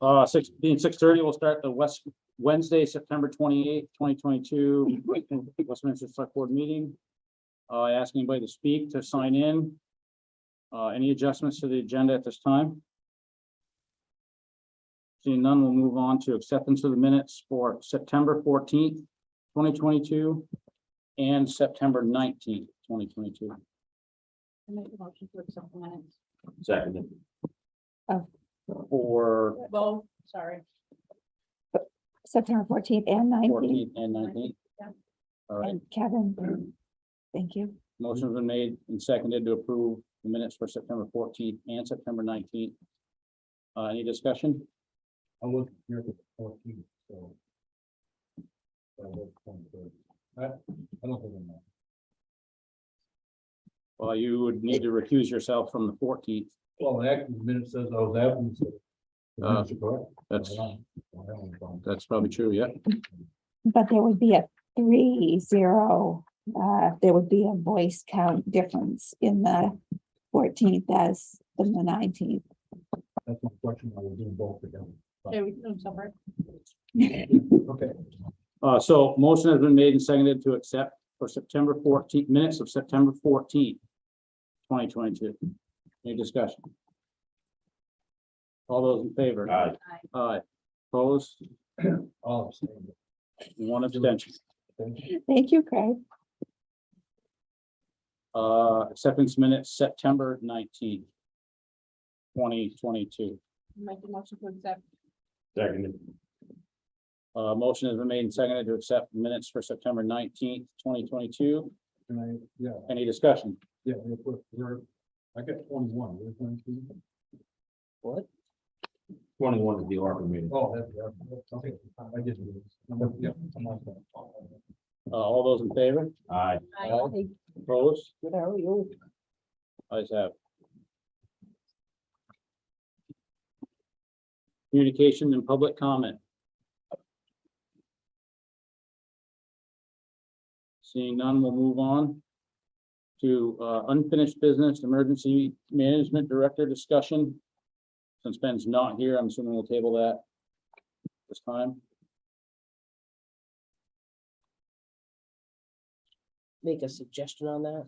Being 6:30, we'll start the Wednesday, September 28th, 2022 Westminster Select Board meeting. I ask anybody to speak, to sign in. Any adjustments to the agenda at this time? Seeing none, we'll move on to acceptance of the minutes for September 14th, 2022 and September 19th, 2022. I make a motion to accept the minutes. Second. For Well, sorry. September 14th and 19th. 14th and 19th. Yeah. All right, And Kevin, thank you. motion's been made and seconded to approve the minutes for September 14th and September 19th. Any discussion? I look here at the 14th, so. I don't think I'm not. Well, you would need to recuse yourself from the 14th. Well, actually, the minute says I was absent, so. the minutes are correct. That's, I don't have any problem. that's probably true, yeah. But there would be a 3-0, there would be a voice count difference in the 14th as in the 19th. That's my question. I will do both together. Okay, we can do them separate. Okay. So motion has been made and seconded to accept for September 14th, minutes of September 14th, 2022. Any discussion? All those in favor? Aye. Aye. Opposed? I'll abstain. One abstention. Thank you, Craig. Acceptance minutes, September 19th, 2022. Make a motion to accept. Second. Motion has been made and seconded to accept minutes for September 19th, 2022. Can I, yeah, Any discussion? yeah, real quick, I got 21. Where's 19? What? 21 is the Arbor meeting. Oh, that's the Arbor. Okay, I did. Yeah, I'm on that. All those in favor? Aye. Aye. Opposed? Good, how are you? Ayes have. Communication and public comment. Seeing none, we'll move on to unfinished business, emergency management director discussion. Since Ben's not here, I'm assuming we'll table that this time. Make a suggestion on that.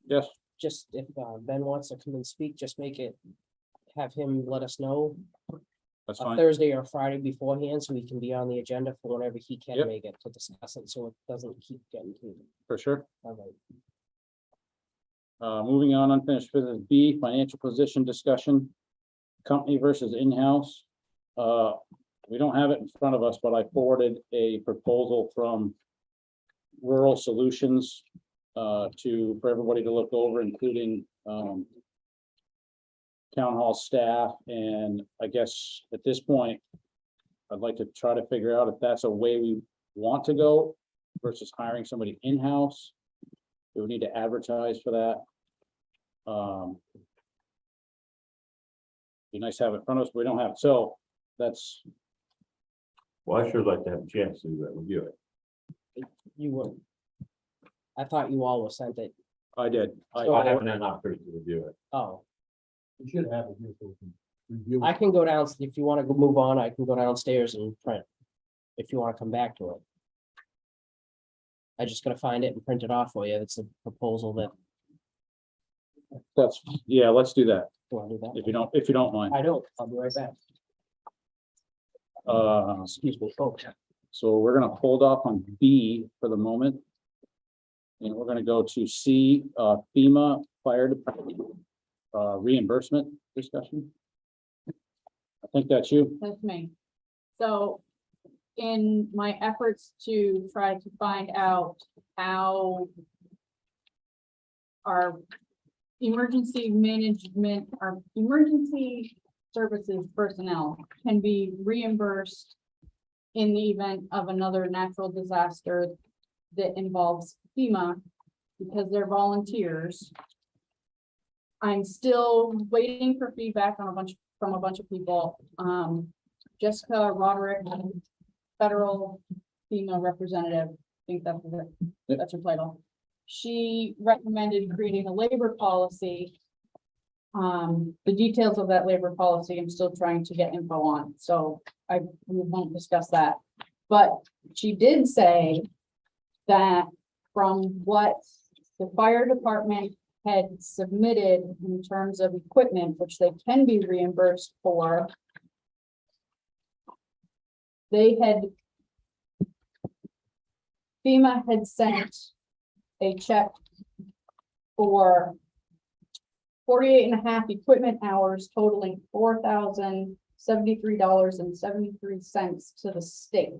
Yes, Just if Ben wants to come and speak, just have him let us know that's a fine. Thursday or Friday beforehand, so we can be on the agenda for whenever he can Yep. make it to discuss it, so it doesn't keep getting to. For sure. All right. Moving on, unfinished business B, financial position discussion. Company versus in-house. We don't have it in front of us, but I forwarded a proposal from Rural Solutions for everybody to look over, including town hall staff. And I guess at this point, I'd like to try to figure out if that's a way we want to go versus hiring somebody in-house. We would need to advertise for that. Be nice to have it in front of us, but we don't have it. So that's, Well, I sure like to have a chance to review it. You would. I thought you all were sent it. I did. So I haven't had an opportunity to review it. Oh, You should have it here so we can review I it. can go down, if you want to move on, I can go downstairs and print. If you want to come back to it. I just gotta find it and print it off for you. It's a proposal that, That's, yeah, let's do that. want to do that? If you don't mind. I don't, I'll be right back. Excuse me, folks. So we're gonna hold off on B for the moment. And we're gonna go to C, FEMA Fire Department, reimbursement discussion. I think that's you. That's me. So in my efforts to try to find out how our emergency management, our emergency services personnel can be reimbursed in the event of another natural disaster that involves FEMA, because they're volunteers. I'm still waiting for feedback on from a bunch of people. Jessica Roderick, federal FEMA representative, I think that's her title. She recommended creating a labor policy The details of that labor policy, I'm still trying to get info on, so we won't discuss that. But she did say that from what the fire department had submitted in terms of equipment, which they can be reimbursed for, FEMA had sent a check for 48.5 equipment hours totaling $4,073.73 to the state.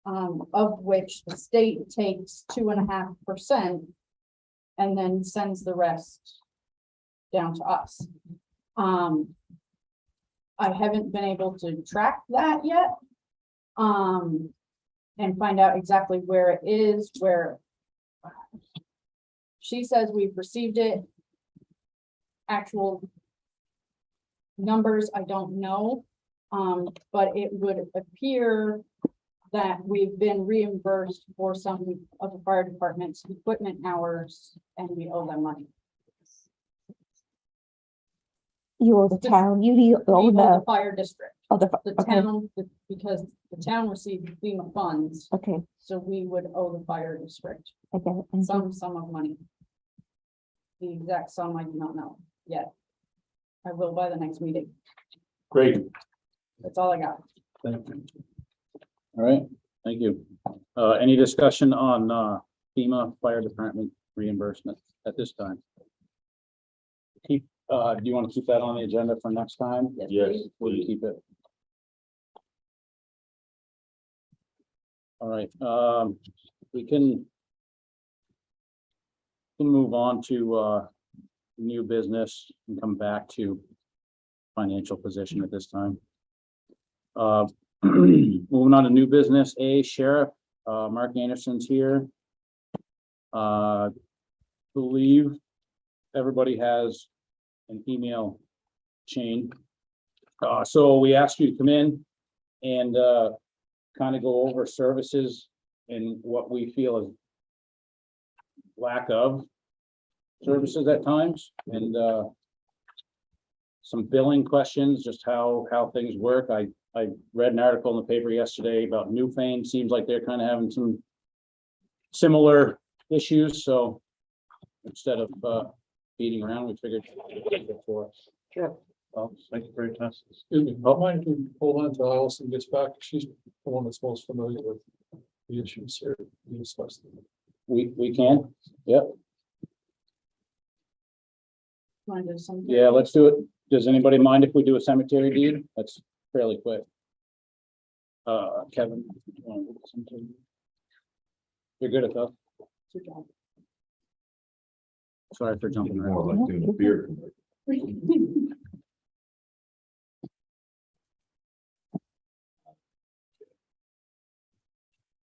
Of which the state takes 2.5% and then sends the rest down to us. I haven't been able to track that yet. And find out exactly where it is, where she says we've received it. Actual numbers, I don't know. But it would appear that we've been reimbursed for some of the fire department's equipment hours and we owe them money. You owe the Just- town, you We owe owe the the, fire district, oh, the, the okay, town, because the town received FEMA funds, okay, so we would owe the fire district I get it. Thank you. some sum of money. The exact sum I do not know yet. I will by the next meeting. Great, That's all I got. thank you. All right, thank you. Any discussion on FEMA Fire Department reimbursement at this time? Do you want to keep that on the agenda for next time? Yes, please. We'll please. keep it. All right, we can move on to new business and come back to financial position at this time. Moving on to new business, Sheriff, Mark Anderson's here. Believe everybody has an email chain. So we asked you to come in and kind of go over services and what we feel is lack of services at times, and some billing questions, just how things work. I read an article in the paper yesterday about Newfane. Seems like they're kind of having some similar issues, so instead of beating around, we figured for us. Sure. Thank you very much. Excuse me, how mind if we hold on to Allison gets back? She's the one that's most familiar with the issues here. We discussed them. We can, yep, Want to do something? yeah, let's do it. Does anybody mind if we do a cemetery deed? That's fairly quick. Kevin, you wanna do the cemetery deed? You're good at that. Good job. Sorry for jumping More around. like doing a beer.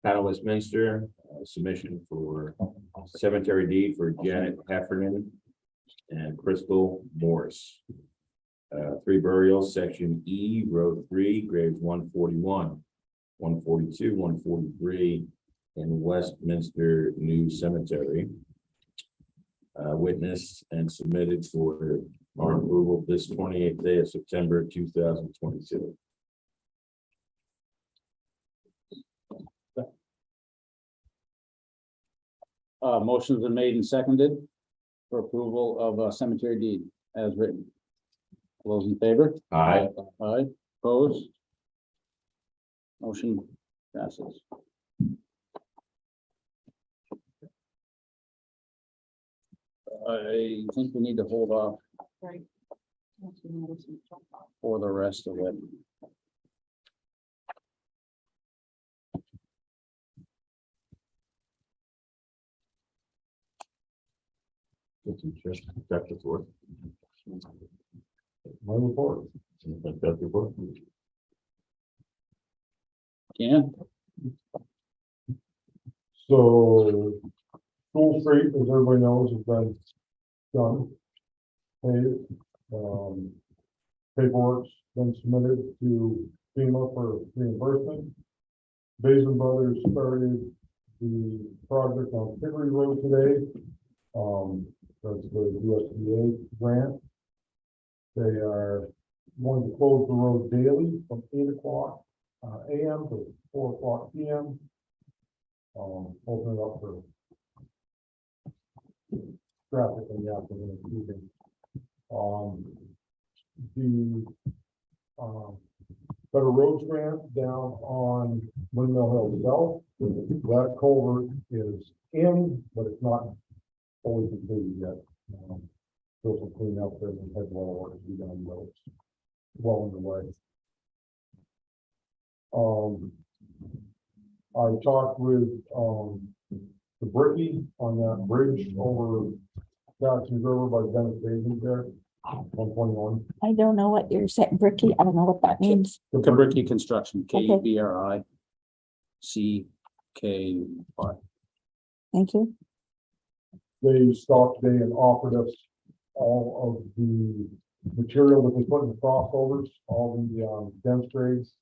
Town of Westminster, submission for cemetery deed for Janet Heffernan and Crystal Morris. 3 burials, section E, row 3, graves 141, 142, 143 in Westminster New Cemetery. Witnessed and submitted for our approval this 28th day of September 2022. Motion's been made and seconded for approval of a cemetery deed as written. All those in favor? Aye. Aye, opposed? Motion passes. I think we need to hold off Right. for the rest of it. That's the fourth. My report. That's the report. Ken? So, School Street, as everybody knows, has been done. Paperwork's been submitted to FEMA for reimbursement. Basin Brothers started the project on Hickory Road today. That's the USDA grant. They are going to close the road daily from 8 o'clock AM to 4 o'clock PM. Open it up for traffic in the afternoon and evening. The Better Roads grant down on Windmill Hill South, that culvert is in, but it's not fully completed yet. Still some clean up there and head wall work to be done, but it's well on the way. I talked with the Bricky on that bridge over Jackson River by Dennis Basin there, 121. I don't know what you're saying, Bricky, I don't know what that means. Kabricki Construction, Okay. KBRICKY. Thank you. They stopped today and offered us all of the material that they put in the crossovers, all the dense grades,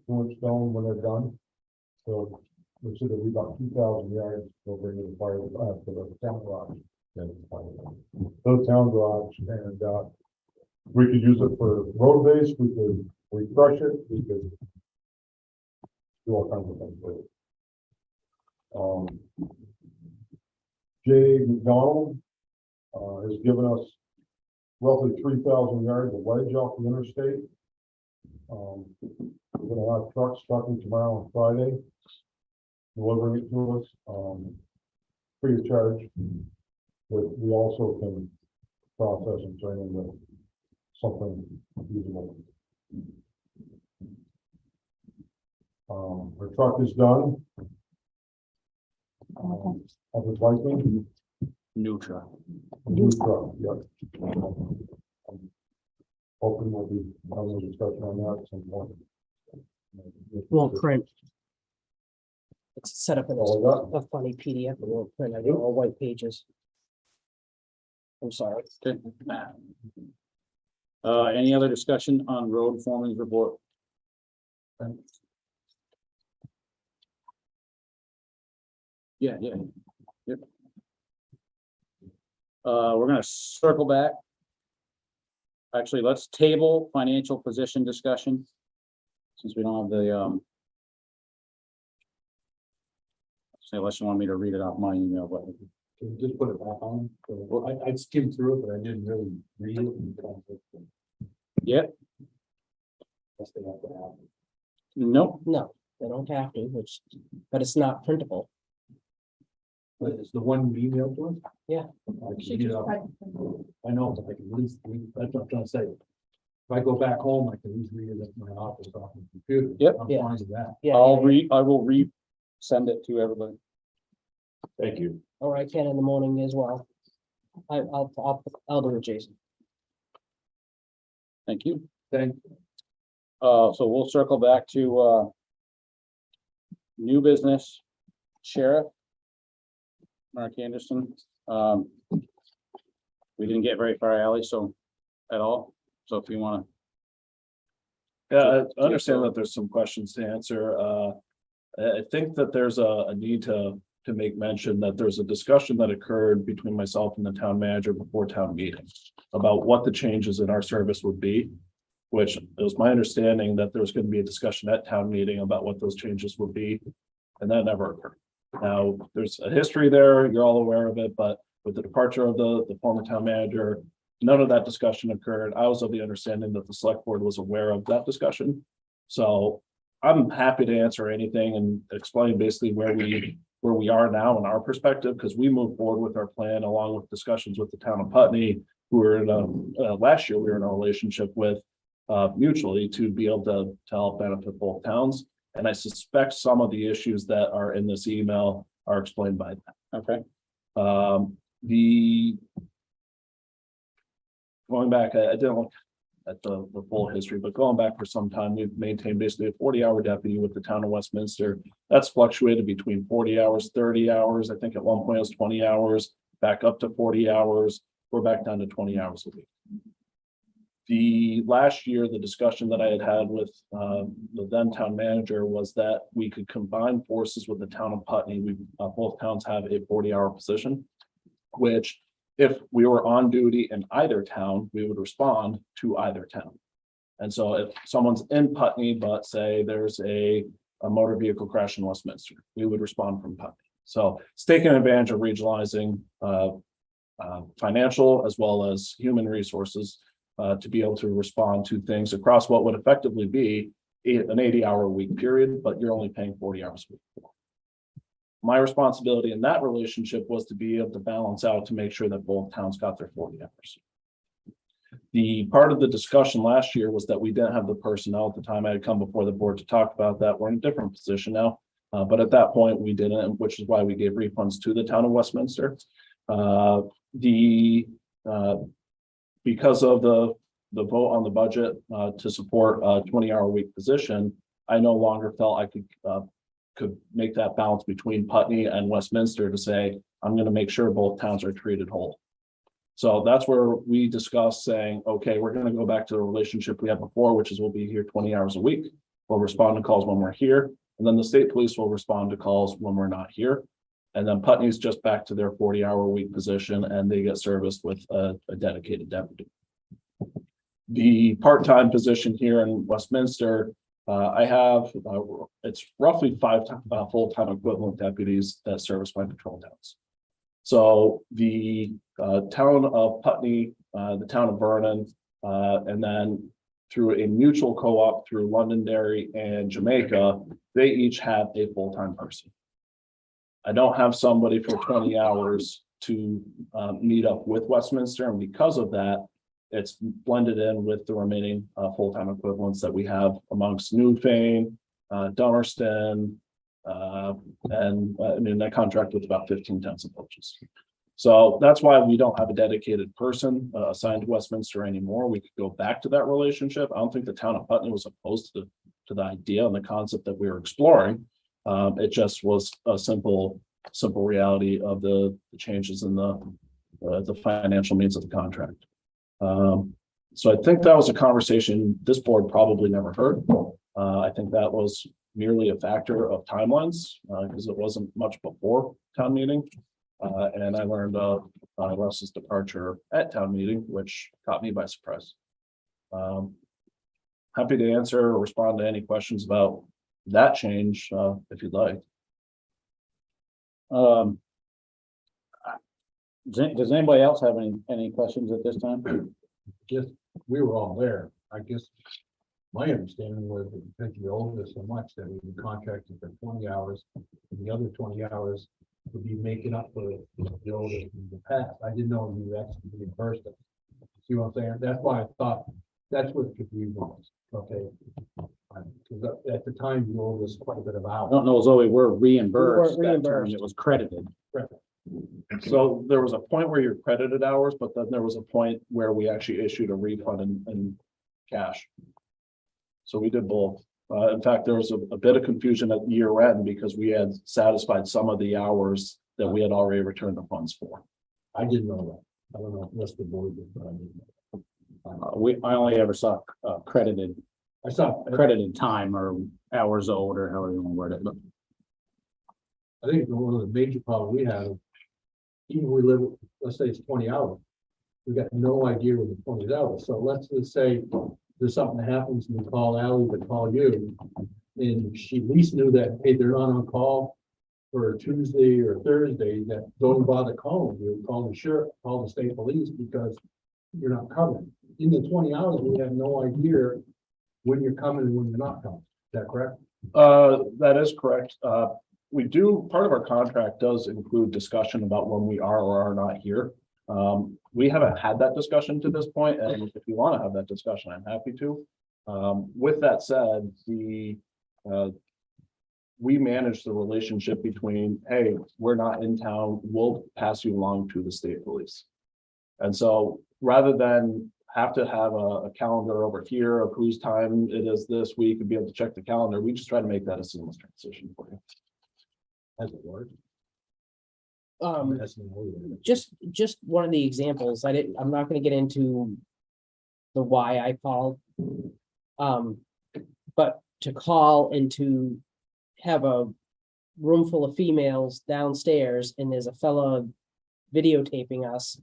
fluid stone when they're done. So they said it'll be about 2,000 yards. They'll bring in the fire to the town garage. The town garage, and we could use it for road base. We could refresh it. We could do all kinds of things with it. Jay McDonald has given us roughly 3,000 yards of ledge off the interstate. We're gonna have trucks trucking tomorrow and Friday, delivering it to us, free of charge. But we also can process and turn into something usable. Our truck is done. Of the Viking. New truck. New truck, yep. Hoping we'll be having a discussion on that at some point. Won't print. It's set up in All that? a funny PDF, it won't print, I do all white pages. I'm sorry. Okay. Any other discussion on road foreman's report? Yeah. Yep. We're gonna circle back. Actually, let's table financial position discussion. Since we don't have the, say, unless you want me to read it off my email, but Can you just put it back on? Well, I skimmed through it, but I didn't really read it. yeah, Guess they have to have it. nope, No, they don't have to, but it's not printable. But it's the one you emailed to us? Yeah. I can She read it just off. had. I know, but I can at least read, that's what I'm trying to say. If I go back home, I can at least read it at my office off the computer. Yep. I'm Yeah. fine with that. Yeah. I will send it to everybody. Thank you. Or I can in the morning as well. I'll do it, Jason. Thank you. Thank, So we'll circle back to, new business sheriff. Mark Anderson. We didn't get very far, Ally, so at all. So if you want Yeah, I understand that there's some questions to answer. I think that there's a need to make mention that there's a discussion that occurred between myself and the town manager before town meeting about what the changes in our service would be, which it was my understanding that there was going to be a discussion at town meeting about what those changes would be, and that never occurred. Now, there's a history there, you're all aware of it, but with the departure of the former town manager, none of that discussion occurred. I was of the understanding that the select board was aware of that discussion. So I'm happy to answer anything and explain basically where we are now in our perspective, because we moved forward with our plan along with discussions with the town of Putney, who were in last year, we were in a relationship with mutually to be able to help benefit both towns. And I suspect some of the issues that are in this email are explained by that. Okay. Going back, I didn't look at the full history, but going back for some time, we've maintained basically a 40-hour deputy with the town of Westminster. That's fluctuated between 40 hours, 30 hours. I think at one point it was 20 hours, back up to 40 hours. We're back down to 20 hours a week. The last year, the discussion that I had with the then town manager was that we could combine forces with the town of Putney. Both towns have a 40-hour position, which if we were on duty in either town, we would respond to either town. And so if someone's in Putney, but say there's a motor vehicle crash in Westminster, we would respond from Putney. So it's taking advantage of regionalizing financial as well as human resources to be able to respond to things across what would effectively be an 80-hour-a-week period, but you're only paying 40 hours a week for. My responsibility in that relationship was to be able to balance out to make sure that both towns got their 40 hours. The part of the discussion last year was that we didn't have the personnel at the time. I had come before the board to talk about that. We're in a different position now. But at that point we didn't, which is why we gave refunds to the town of Westminster. Because of the vote on the budget to support a 20-hour-a-week position, I no longer felt I could make that balance between Putney and Westminster to say, I'm going to make sure both towns are treated whole. So that's where we discussed saying, okay, we're going to go back to the relationship we had before, which is we'll be here 20 hours a week. We'll respond to calls when we're here. And then the state police will respond to calls when we're not here. And then Putney's just back to their 40-hour-a-week position, and they get serviced with a dedicated deputy. The part-time position here in Westminster, I have, it's roughly 5 full-time equivalent deputies that service my patrol towns. So the town of Putney, the town of Vernon, and then through a mutual co-op through Londonderry and Jamaica, they each have a full-time person. I don't have somebody for 20 hours to meet up with Westminster, and because of that, it's blended in with the remaining full-time equivalents that we have amongst Newfane, Dummerston, and I mean, that contract with about 15 towns and villages. So that's why we don't have a dedicated person assigned to Westminster anymore. We could go back to that relationship. I don't think the town of Putney was opposed to the idea and the concept that we were exploring. It just was a simple reality of the changes in the financial means of the contract. So I think that was a conversation this board probably never heard. I think that was merely a factor of timelines because it wasn't much before town meeting. And I learned of Russ's departure at town meeting, which caught me by surprise. Happy to answer or respond to any questions about that change if you'd like. Does anybody else have any questions at this time? Just, we were all there. I guess my understanding was that because you owed us so much that we were contracted for 20 hours, and the other 20 hours would be making up for the owed us in the past. I didn't know you actually reimbursed us. See what I'm saying? That's why I thought that's what the confusion was. Okay. Because at the time you owed us quite a bit of I hours. don't know as though we were reimbursed. We weren't that term, reimbursed. It was credited. So there was a point where you're credited hours, but then there was a point where we actually issued a refund in cash. So we did both. In fact, there was a bit of confusion at year end because we had satisfied some of the hours that we had already returned the funds for. I didn't know that. I don't know if the rest of the board did, but I didn't know. I only ever saw credited I saw, time or hours owed or however you want to word it. But I think one of the major problems we have, even if we live, let's say it's 20 hours, we got no idea what the 20 hours. So let's just say there's something that happens and we call Ally, they call you, and she at least knew that, hey, they're not on call for Tuesday or Thursday, that don't bother calling you, call the sheriff, call the state police because you're not covered. In the 20 hours, we have no idea when you're coming and when you're not coming. Is that correct? That is correct. We do, part of our contract does include discussion about when we are or are not here. We haven't had that discussion to this point, and if you want to have that discussion, I'm happy to. With that said, we manage the relationship between, hey, we're not in town, we'll pass you along to the state police. And so rather than have to have a calendar over here of whose time it is this week and be able to check the calendar, we just try to make that a seamless transition for you. Has it worked? Just one of the examples, I'm not gonna get into the why I called. But to call and to have a room full of females downstairs and there's a fella videotaping us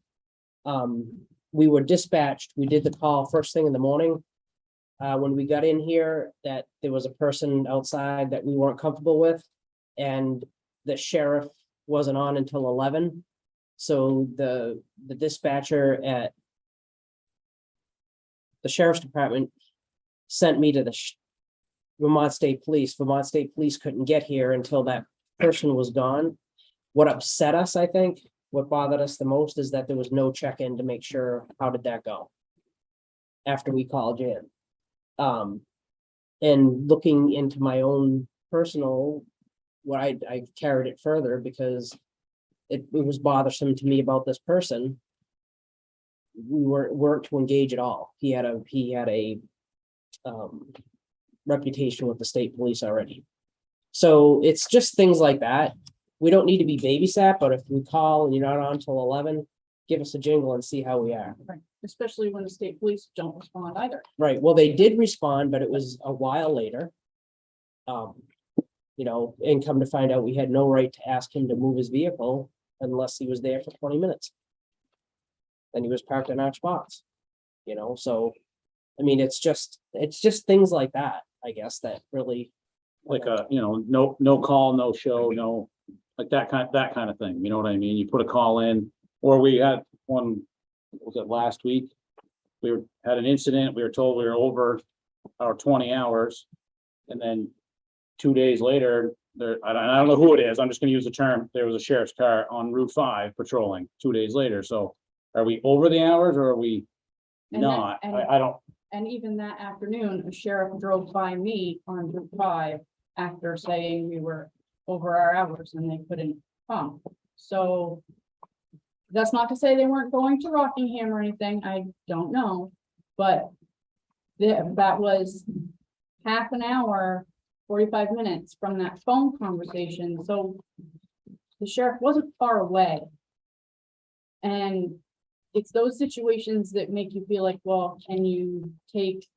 We were dispatched, we did the call first thing in the morning. When we got in here, that there was a person outside that we weren't comfortable with. And the sheriff wasn't on until 11. So the dispatcher at the sheriff's department sent me to the Vermont State Police. Vermont State Police couldn't get here until that person was gone. What upset us, I think, what bothered us the most is that there was no check-in to make sure, how did that go? After we called in. And looking into my own personal, what I carried it further because it was bothersome to me about this person. We weren't to engage at all. He had a reputation with the state police already. So it's just things like that. We don't need to be babysat, but if we call and you're not on till 11, give us a jingle and see how we are. Right. Especially when the state police don't respond either. Right, well, they did respond, but it was a while later. You know, and come to find out, we had no right to ask him to move his vehicle unless he was there for 20 minutes. And he was parked in our spots, you know, so, I mean, it's just things like that, I guess, that really. Like no call, no show, no, like that kind of thing, you know what I mean? You put a call in, or we had one, was it last week? Had an incident, we were told we were over our 20 hours. And then 2 days later, I don't know who it is, I'm just gonna use the term, there was a sheriff's car on Route 5 patrolling 2 days later, so are we over the hours or are we And that- not? and- I don't, And even that afternoon, a sheriff drove by me on Route 5 after saying we were over our hours and they couldn't come. So that's not to say they weren't going to Rockingham or anything, I don't know, but that was half an hour, 45 minutes from that phone conversation, so the sheriff wasn't far away. And it's those situations that make you feel like, well, can you take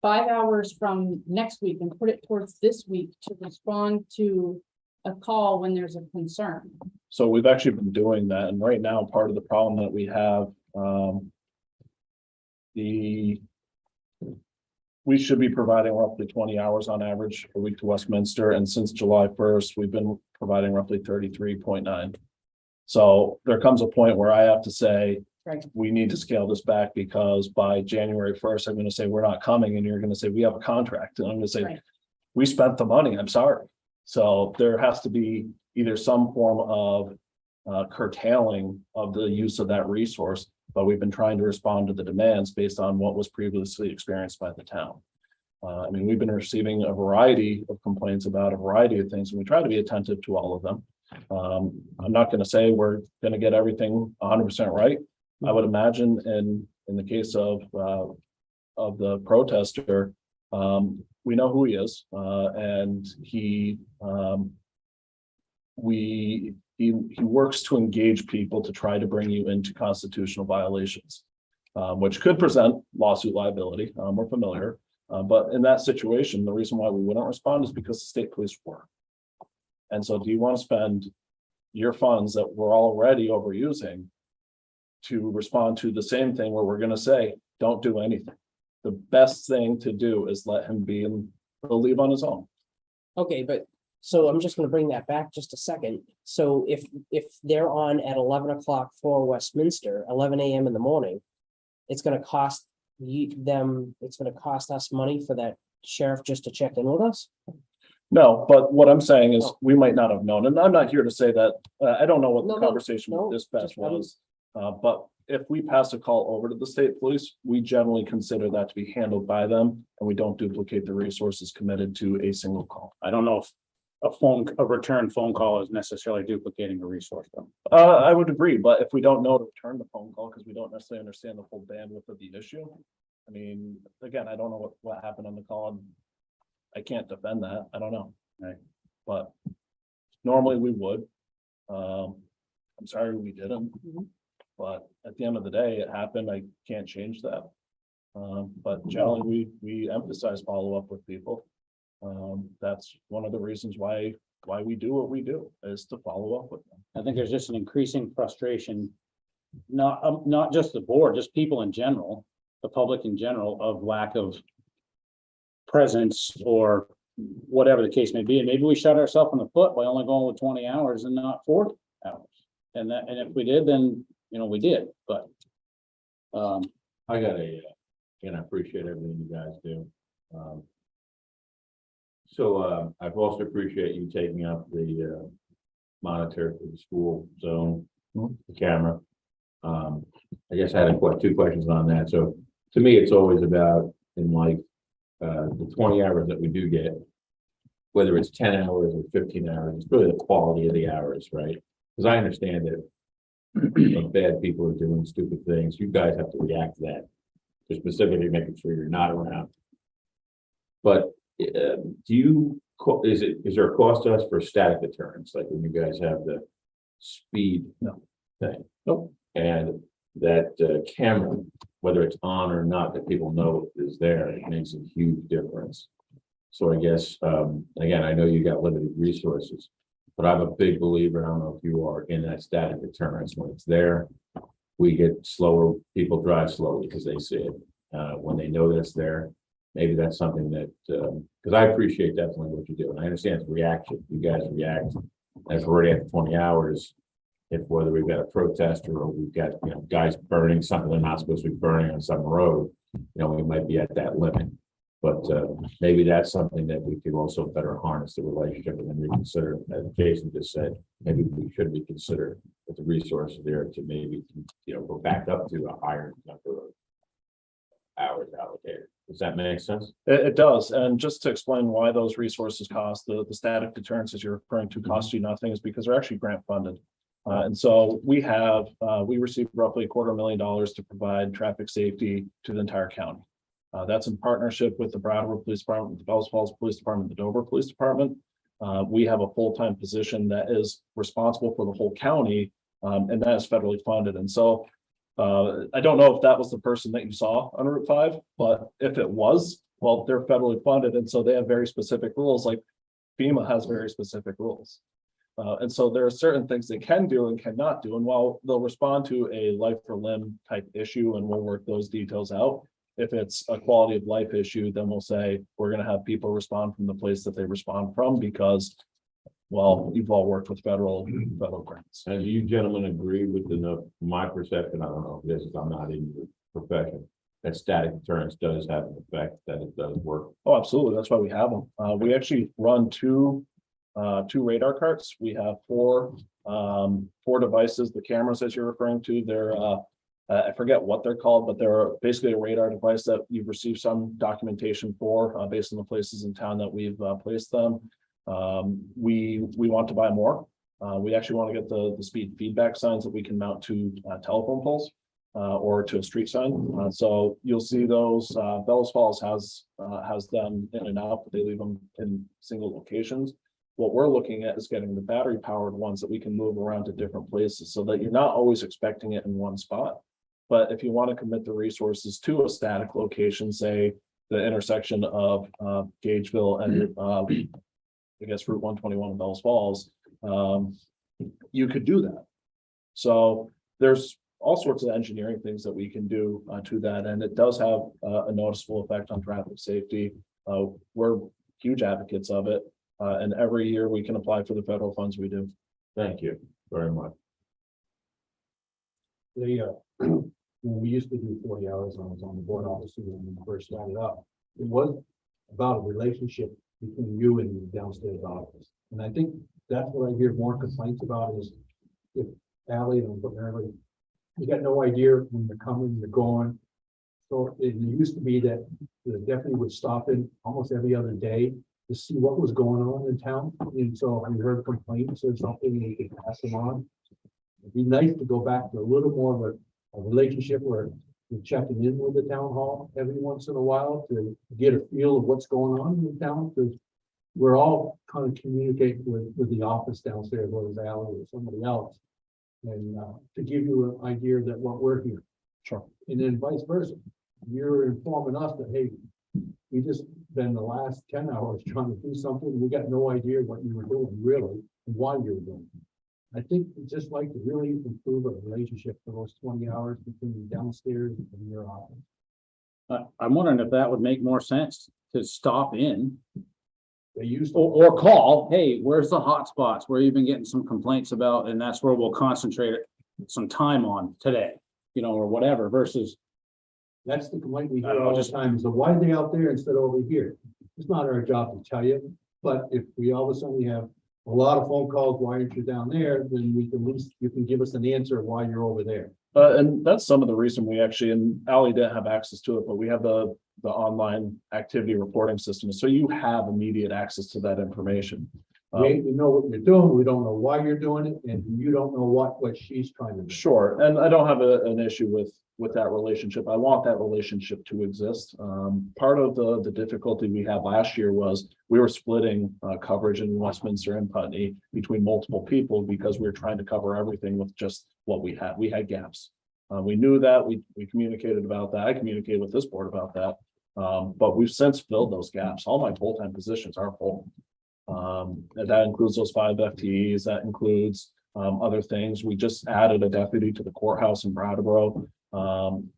5 hours from next week and put it towards this week to respond to a call when there's a concern? So we've actually been doing that, and right now, part of the problem that we have, we should be providing roughly 20 hours on average a week to Westminster, and since July 1st, we've been providing roughly 33.9. So there comes a point where I have to say, Right. we need to scale this back because by January 1st, I'm gonna say, we're not coming, and you're gonna say, we have a contract, and I'm gonna say, Right. we spent the money, I'm sorry. So there has to be either some form of curtailing of the use of that resource, but we've been trying to respond to the demands based on what was previously experienced by the town. I mean, we've been receiving a variety of complaints about a variety of things, and we try to be attentive to all of them. I'm not gonna say we're gonna get everything 100% right. I would imagine in the case of the protester, we know who he is, and he works to engage people to try to bring you into constitutional violations, which could present lawsuit liability. We're familiar, but in that situation, the reason why we wouldn't respond is because the state police were. And so do you want to spend your funds that we're already overusing to respond to the same thing where we're going to say, don't do anything? The best thing to do is let him be and he'll leave on his own. Okay, but so I'm just gonna bring that back just a second. So if they're on at 11 o'clock for Westminster, 11 a.m. in the morning, it's gonna cost it's gonna cost us money for that sheriff just to check in with us? No, but what I'm saying is we might not have known, and I'm not here to say that, I don't know what the No, conversation no, with dispatch just- was. But if we pass a call over to the state police, we generally consider that to be handled by them, and we don't duplicate the resources committed to a single call. I don't know if a return phone call is necessarily duplicating a resource though. I would agree, but if we don't know to return the phone call because we don't necessarily understand the full bandwidth of the issue. I mean, again, I don't know what happened on the call. And I can't defend that. I don't know. Right. But normally we would. I'm sorry we didn't. But at the end of the day, it happened. I can't change that. But generally, we emphasize follow-up with people. That's one of the reasons why we do what we do, is to follow up with them. I think there's just an increasing frustration not just the board, just people in general, the public in general, of lack of presence or whatever the case may be. And maybe we shot ourselves in the foot by only going with 20 hours and not 40 hours. And if we did, then, we did, but I got and I appreciate everything you guys do. So I've also appreciate you taking up the monitor for the school zone, the camera. I guess I had two questions on that. So to me, it's always about in life, the 20 hours that we do get, whether it's 10 hours or 15 hours, it's really the quality of the hours, right? Because I understand that when bad people are doing stupid things, you guys have to react to that. So specifically making sure you're not around. But is there a cost to us for static deterrence, like when you guys have the speed thing? Nope. And that camera, whether it's on or not, that people know is there, it makes a huge difference. So I guess, again, I know you got limited resources, but I'm a big believer, I don't know if you are, in that static deterrence. When it's there, we get slower, people drive slowly because they see it. When they know that it's there, maybe that's something that, because I appreciate definitely what you do, and I understand it's reaction. You guys react, as we're already at 20 hours, if whether we've got a protester or we've got, guys burning something they're not supposed to be burning on some road, we might be at that limit. But maybe that's something that we could also better harness the relationship and then reconsider, as Jason just said, maybe we should reconsider with the resources there to maybe, go back up to a higher number of hours allocated. Does that make sense? It does, and just to explain why those resources cost, the static deterrence, as you're referring to, cost you nothing, is because they're actually grant funded. And so we received roughly $250,000 to provide traffic safety to the entire county. That's in partnership with the Brattleboro Police Department, the Bells Falls Police Department, the Dover Police Department. We have a full-time position that is responsible for the whole county, and that is federally funded. And so I don't know if that was the person that you saw on Route 5, but if it was, well, they're federally funded, and so they have very specific rules, like FEMA has very specific rules. And so there are certain things they can do and cannot do. And while they'll respond to a life or limb type issue, and we'll work those details out, if it's a quality of life issue, then we'll say we're going to have people respond from the place that they respond from, because, well, you've all worked with federal grants. And do you gentlemen agree with my perception? I don't know if this is, I'm not in the profession, that static deterrence does have an effect, that it does work. Oh, absolutely. That's why we have them. We actually run two radar carts. We have four devices. The cameras, as you're referring to, they're I forget what they're called, but they're basically a radar device that you've received some documentation for, based on the places in town that we've placed them. We want to buy more. We actually want to get the speed feedback signs that we can mount to telephone poles or to a street sign. So you'll see those. Bells Falls has them in and out, but they leave them in single locations. What we're looking at is getting the battery powered ones that we can move around to different places, so that you're not always expecting it in one spot. But if you want to commit the resources to a static location, say the intersection of Gageville and I guess Route 121 in Bells Falls, you could do that. So there's all sorts of engineering things that we can do to that, and it does have a noticeable effect on traffic safety. We're huge advocates of it, and every year we can apply for the federal funds we do. Thank you very much. When we used to do 40 hours, I was on the board, obviously, when we first started up, it was about a relationship between you and the downstairs office. And I think that's what I hear more complaints about is if Ally and everybody, you got no idea when you're coming, you're going. So it used to be that the deputy would stop in almost every other day to see what was going on in town. And so I heard complaints or something, and you could pass them on. It'd be nice to go back to a little more of a relationship where you're checking in with the town hall every once in a while to get a feel of what's going on in the town, because we're all kind of communicating with the office downstairs, whether it's Ally or somebody else, and to give you an idea that what we're here. Sure. And then vice versa. You're informing us that, hey, we just spent the last 10 hours trying to do something. We got no idea what you were doing really and why you were doing it. I think we'd just like to really improve a relationship for those 20 hours between downstairs and your office. I'm wondering if that would make more sense to stop in They used to, or call, hey, where's the hot spots where you've been getting some complaints about, and that's where we'll concentrate some time on today, you know, or whatever, versus, that's the complaint we I hear don't know, all the just- time, is why are they out there instead of over here? It's not our job to tell you, but if we all of a sudden have a lot of phone calls, why aren't you down there, then we can at least, you can give us an answer of why you're over there. And that's some of the reason we actually, and Ally didn't have access to it, but we have the online activity reporting system. So you have immediate access to that information. We know what you're doing, we don't know why you're doing it, and you don't know what she's trying to do. Sure, and I don't have an issue with that relationship. I want that relationship to exist. Part of the difficulty we had last year was we were splitting coverage in Westminster and Putney between multiple people because we were trying to cover everything with just what we had. We had gaps. We knew that, we communicated about that. I communicated with this board about that. But we've since filled those gaps. All my full-time positions are full. And that includes those 5 FTEs, that includes other things. We just added a deputy to the courthouse in Brattleboro.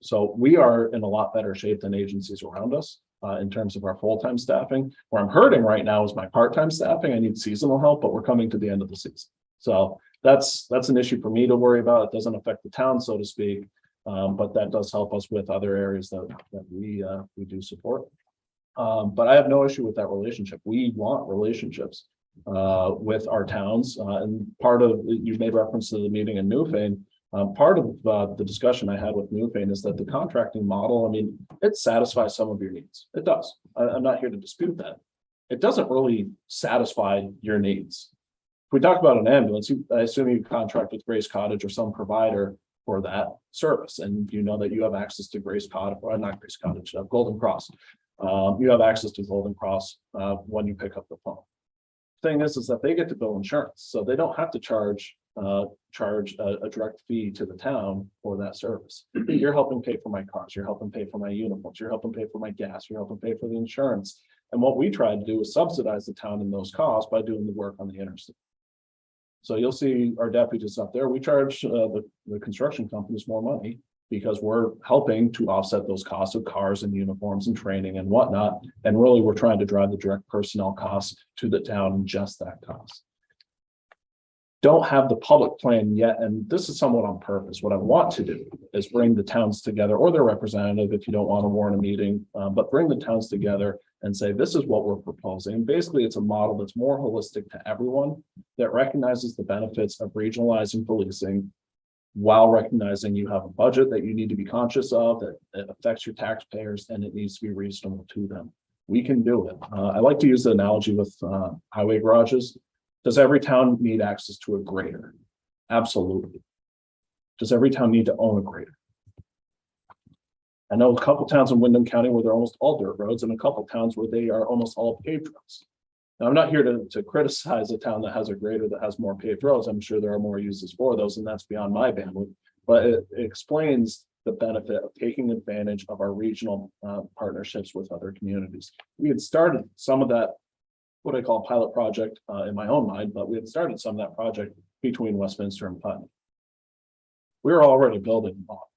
So we are in a lot better shape than agencies around us in terms of our full-time staffing. Where I'm hurting right now is my part-time staffing. I need seasonal help, but we're coming to the end of the season. So that's an issue for me to worry about. It doesn't affect the town, so to speak. But that does help us with other areas that we do support. But I have no issue with that relationship. We want relationships with our towns. And part of, you made reference to the meeting in Newfane. Part of the discussion I had with Newfane is that the contracting model, I mean, it satisfies some of your needs. It does. I'm not here to dispute that. It doesn't really satisfy your needs. If we talk about an ambulance, I assume you contract with Grace Cottage or some provider for that service, and you know that you have access to Grace Cottage, or not Grace Cottage, Golden Cross. You have access to Golden Cross when you pick up the phone. Thing is that they get to bill insurance, so they don't have to charge a direct fee to the town for that service. You're helping pay for my cars, you're helping pay for my uniforms, you're helping pay for my gas, you're helping pay for the insurance. And what we try to do is subsidize the town in those costs by doing the work on the interstate. So you'll see our deputies up there. We charge the construction companies more money because we're helping to offset those costs of cars and uniforms and training and whatnot. And really, we're trying to drive the direct personnel costs to the town and just that cost. Don't have the public plan yet, and this is somewhat on purpose. What I want to do is bring the towns together, or their representative if you don't want to warn a meeting, but bring the towns together and say, this is what we're proposing. Basically, it's a model that's more holistic to everyone, that recognizes the benefits of regionalizing policing while recognizing you have a budget that you need to be conscious of, that it affects your taxpayers, and it needs to be reasonable to them. We can do it. I like to use the analogy with highway garages. Does every town need access to a grader? Absolutely. Does every town need to own a grader? I know a couple towns in Windham County where they're almost all dirt roads, and a couple towns where they are almost all paved roads. Now, I'm not here to criticize a town that has a grader that has more paved roads. I'm sure there are more uses for those, and that's beyond my bandwidth. But it explains the benefit of taking advantage of our regional partnerships with other communities. We had started some of that, what I call a pilot project in my own mind, but we had started some of that project between Westminster and Putney. We were already building a model.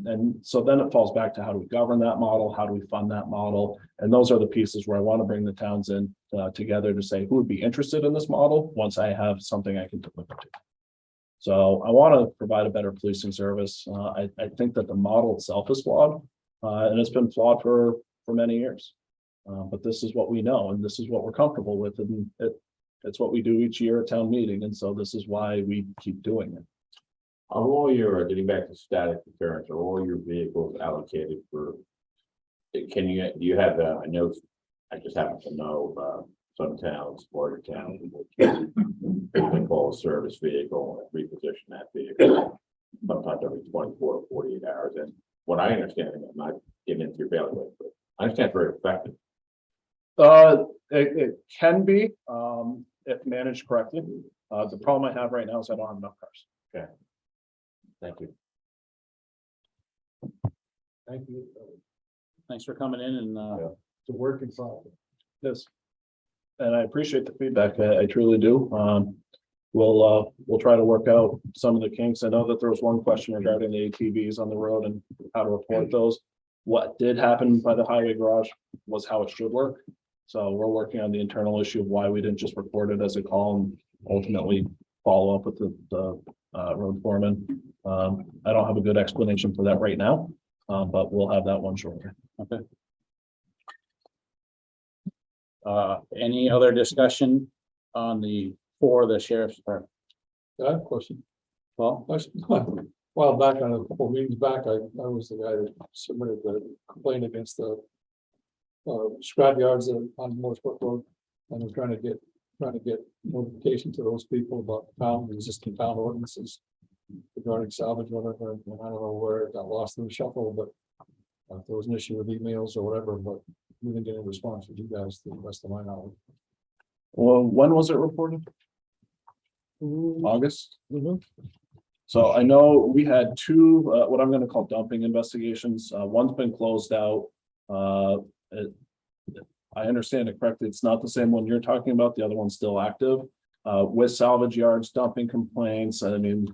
And so then it falls back to how do we govern that model? How do we fund that model? And those are the pieces where I want to bring the towns in together to say who would be interested in this model once I have something I can deliver to. So I want to provide a better policing service. I think that the model itself is flawed, and it's been flawed for many years. But this is what we know, and this is what we're comfortable with, and it's what we do each year at town meeting, and so this is why we keep doing it. Are all your, getting back to static deterrence, are all your vehicles allocated for? Do you have, I know, I just happen to know, some towns, larger towns, they call a service vehicle and reposition that vehicle sometimes every 24 or 48 hours. And what I understand, I'm not getting into your bailiwick, but I understand it's very effective. It can be, if managed correctly. The problem I have right now is I don't have enough cars. Okay. Thank you. Thank you. thanks for coming in and, It's a work in progress. Yes. And I appreciate the feedback. I truly do. we'll try to work out some of the kinks. I know that there was one question regarding the ATVs on the road and how to report those. What did happen by the highway garage was how it should work. So we're working on the internal issue of why we didn't just report it as a call and ultimately follow up with the road foreman. I don't have a good explanation for that right now, but we'll have that one shortly. Okay. Any other discussion on for the sheriff's department? I have a question. Well, A while back, on a couple of meetings back, I was the guy that submitted the complaint against the scrap yards on Morrisburg Road. And I'm trying to get notification to those people about existing town ordinances regarding salvage, whatever, and I don't know where it got lost in the shuffle, but if there was an issue with emails or whatever, but we didn't get any response from you guys, to the best of my knowledge. Well, when was it reported? August? Mhm. So I know we had two, what I'm gonna call dumping investigations. One's been closed out. I understand it correctly. It's not the same one you're talking about. The other one's still active. With salvage yards, dumping complaints. I mean,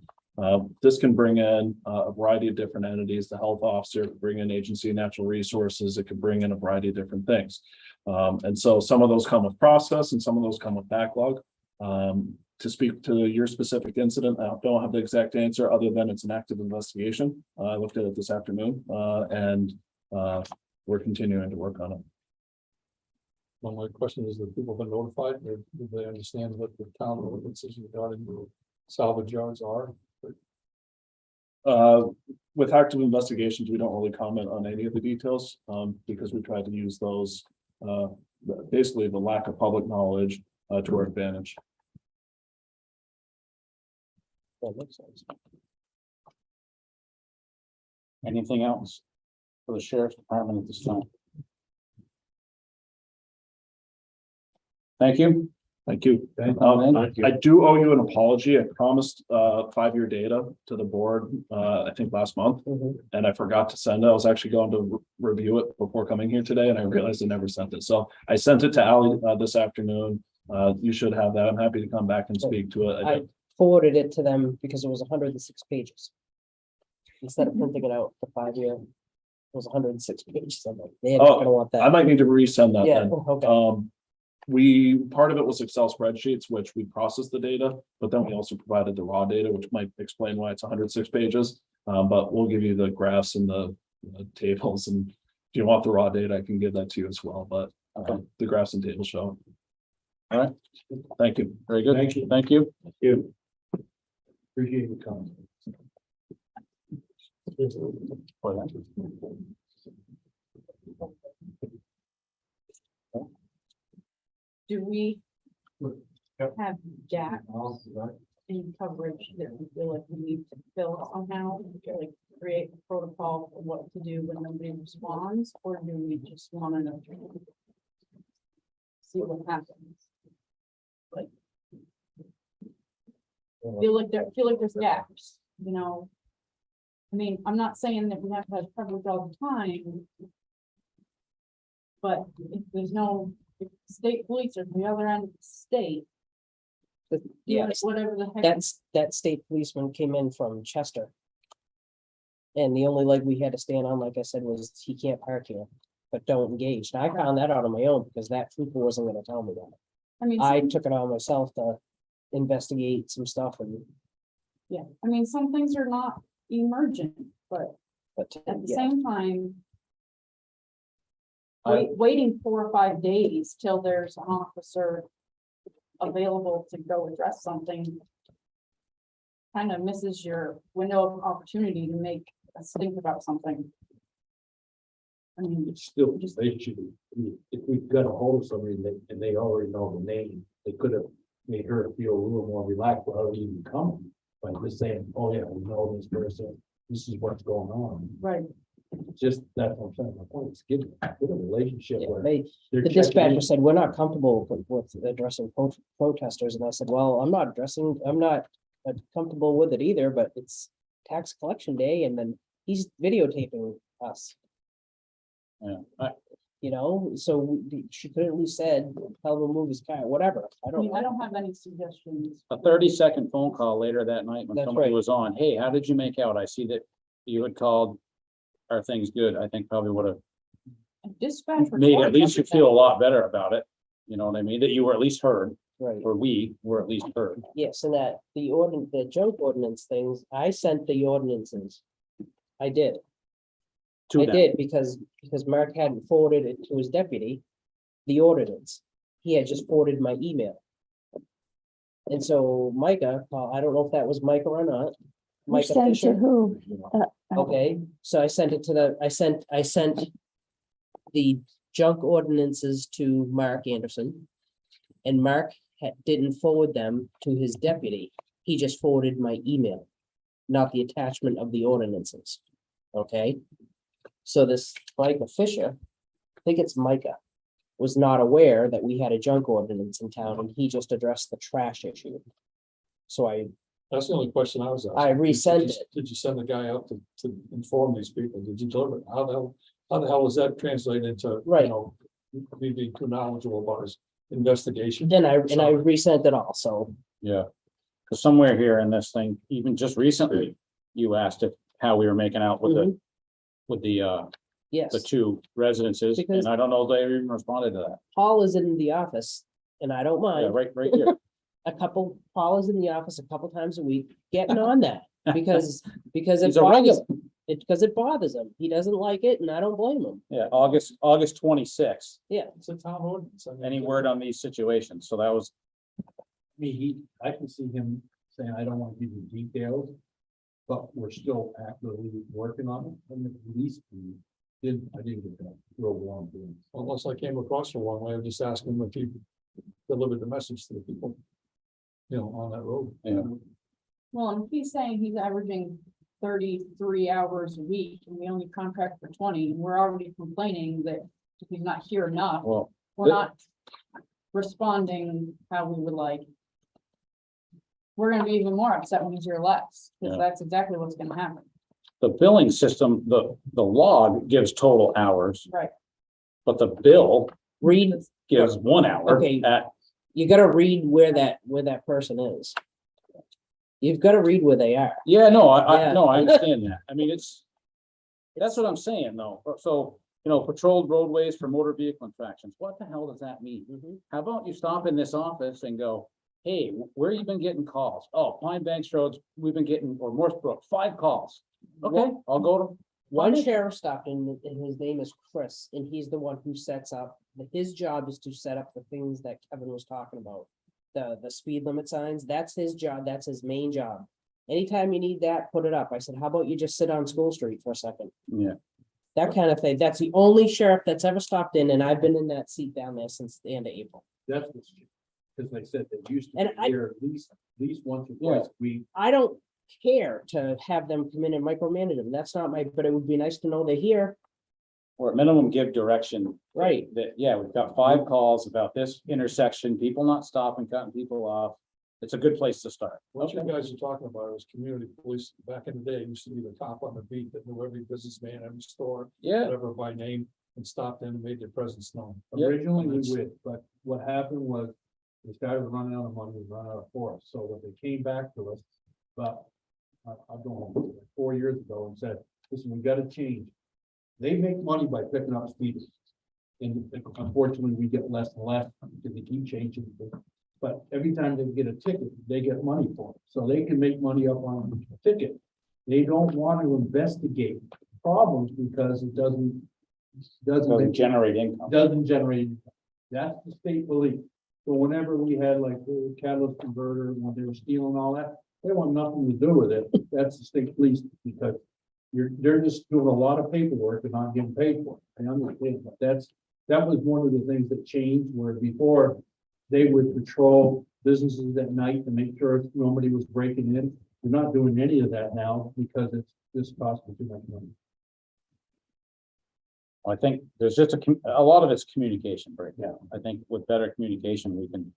this can bring in a variety of different entities. The health officer could bring in agency of natural resources. It could bring in a variety of different things. And so some of those come with process and some of those come with backlog. To speak to your specific incident, I don't have the exact answer other than it's an active investigation. I looked at it this afternoon, and we're continuing to work on it. Well, my question is, that people been notified, or do they understand what the town ordinances regarding the salvage yards are? With active investigations, we don't really comment on any of the details, because we try to use those, basically the lack of public knowledge, to our advantage. That makes sense. anything else for the sheriff's department at this time? Thank you. Thank you. Thank I do owe you an apology. I promised 5-year data to the board, I think last month, and I forgot to send it. I was actually going to review it before coming here today, and I realized I never sent it. So I sent it to Ally this afternoon. You should have that. I'm happy to come back and speak to it. I forwarded it to them because it was 106 pages. Instead of printing it out for 5-year, it was 106 pages. I'm like, they're not gonna want I that. might need to resend that Yeah, then. okay. Part of it was Excel spreadsheets, which we processed the data, but then we also provided the raw data, which might explain why it's 106 pages. But we'll give you the graphs and the tables, and if you want the raw data, I can give that to you as well, but the graphs and tables show. All right. Thank you. Very good. Thank you. Thank you. Appreciate the comment. Do we have gaps in coverage that we feel like we need to fill somehow, like create a protocol for what to do when nobody responds, or do we just want to see what happens? Like, feel like there's gaps, you know? I mean, I'm not saying that we have to have coverage all the time, but if there's no, if state police are the other end of the state, yeah, Yes, whatever the heck. that state policeman came in from Chester. And the only leg we had to stand on, like I said, was he can't park here, but don't engage. Now, I found that out on my own because that trooper wasn't gonna tell me that. I mean, I took it on myself to investigate some stuff and, yeah, I mean, some things are not emergent, but but at the yeah, same time. Waiting 4 or 5 days till there's an officer available to go address something. Kind of misses your window of opportunity to make us think about something. I mean, It's still, they should, if we got a hold of somebody and they already know the name, they could have made her feel a little more relaxed without even coming. By just saying, oh yeah, we know this person, this is what's going on. right, Just that's what I'm saying. My point is get a relationship yeah, where they, they're the checking dispatcher in. said, we're not comfortable with addressing protesters. And I said, well, I'm not comfortable with it either, but it's tax collection day and then he's videotaping us. Yeah. You know, so she could have at least said, tell him to move his car, whatever. I I don't mean, I know. don't have any suggestions. A 30-second phone call later that night when That's somebody right. was on, hey, how did you make out? I see that you had called. Are things good? I think probably would have Dispatch. made at reports least you everything. feel a lot better about it. You know what I mean? That you were at least heard, Right. or we were at least heard. Yes, and that the ordinance, the junk ordinance things, I sent the ordinances. I did. To I them. did because Mark hadn't forwarded it to his deputy, the ordinance. He had just forwarded my email. And so Micah, I don't know if that was Micah or not. Who Micah sent to Fisher. who? Okay, so I sent it to the, I sent the junk ordinances to Mark Anderson. And Mark didn't forward them to his deputy. He just forwarded my email, not the attachment of the ordinances. Okay? So this Micah Fisher, I think it's Micah, was not aware that we had a junk ordinance in town and he just addressed the trash issue. So That's the only question I was asking. I resent Did you- it. Did you send the guy out to inform these people? Did you deliver it? How the hell is that translated into, Right. you know, me being too knowledgeable about his investigation? then I resent it all, so. Yeah. Cause somewhere here in this thing, even just recently, you asked if how we were making out with Mhm. the Yes, two residences, Because- and I don't know if they even responded to that. Paul is in the office and I don't Yeah, mind. right here. Paul is in the office a couple times a week, getting on that because it He's a bothers, regular. because it bothers him. He doesn't like it and I don't blame him. Yeah, August 26th. It's a town ordinance. I mean, Any word on these situations? So that was, I can see him saying, I don't want to give you details, but we're still actively working on it, and at least I didn't get that real warm feeling. Unless I came across the wrong way, I was just asking him if he delivered the message to the people. You know, on that road. Yeah. Well, and he's saying he's averaging 33 hours a week and we only contract for 20, and we're already complaining that he's not here enough. well, We're not responding how we would like. We're gonna be even more upset when he's here less, because Yeah. that's exactly what's gonna happen. the billing system, the log gives total hours. Right. But the bill Read, gives 1 hour Okay. at, you gotta read where that person is. You've gotta read where they are. yeah, no, Yeah. no, I understand that. I mean, that's what I'm saying, though. So, patrolled roadways for motor vehicle infractions. What the hell does that mean? Mhm. How about you stop in this office and go, hey, where you been getting calls? Oh, Pine Banks Roads, we've been getting, or Morse Brook, 5 calls. Okay, I'll go to. One Fine. sheriff stopped in, and his name is Chris, and he's the one who sets up, his job is to set up the things that Kevin was talking about. The speed limit signs, that's his job, that's his main job. Anytime you need that, put it up. I said, how about you just sit on School Street for a second? Yeah. That kind of thing. That's the only sheriff that's ever stopped in, and I've been in that seat down there since the end of April. That's what's, because they said they used to And be here at least once or twice a week. I don't care to have them come in and micromanage them. That's not but it would be nice to know they're here. Or at minimum, give direction. Right. That, yeah, we've got 5 calls about this intersection, people not stopping, cutting people off. It's a good place to start. What you guys are talking about is community police. Back in the day, it used to be the top on the beat that knew every businessman, every store, Yeah, whatever by name, and stopped in and made their presence known. Yeah. Originally, we would, but what happened was, they started running out of money, and run out of force, so when they came back to us, but I don't know, 4 years ago, and said, listen, we gotta change. They make money by picking up speeders. And unfortunately, we get less and less because they keep changing. But every time they get a ticket, they get money for it, so they can make money up on a ticket. They don't want to investigate problems because it doesn't doesn't make generate income. doesn't generate. income. That's the state belief. So whenever we had like the catalyst converter, when they were stealing all that, they want nothing to do with it. That's the state police, because they're just doing a lot of paperwork and not getting paid for it. I understand, but that was one of the things that changed, where before they would patrol businesses at night to make sure nobody was breaking in. They're not doing any of that now because it's just costing too much money. I think there's just a lot of it's communication breakdown. I think with better communication, we can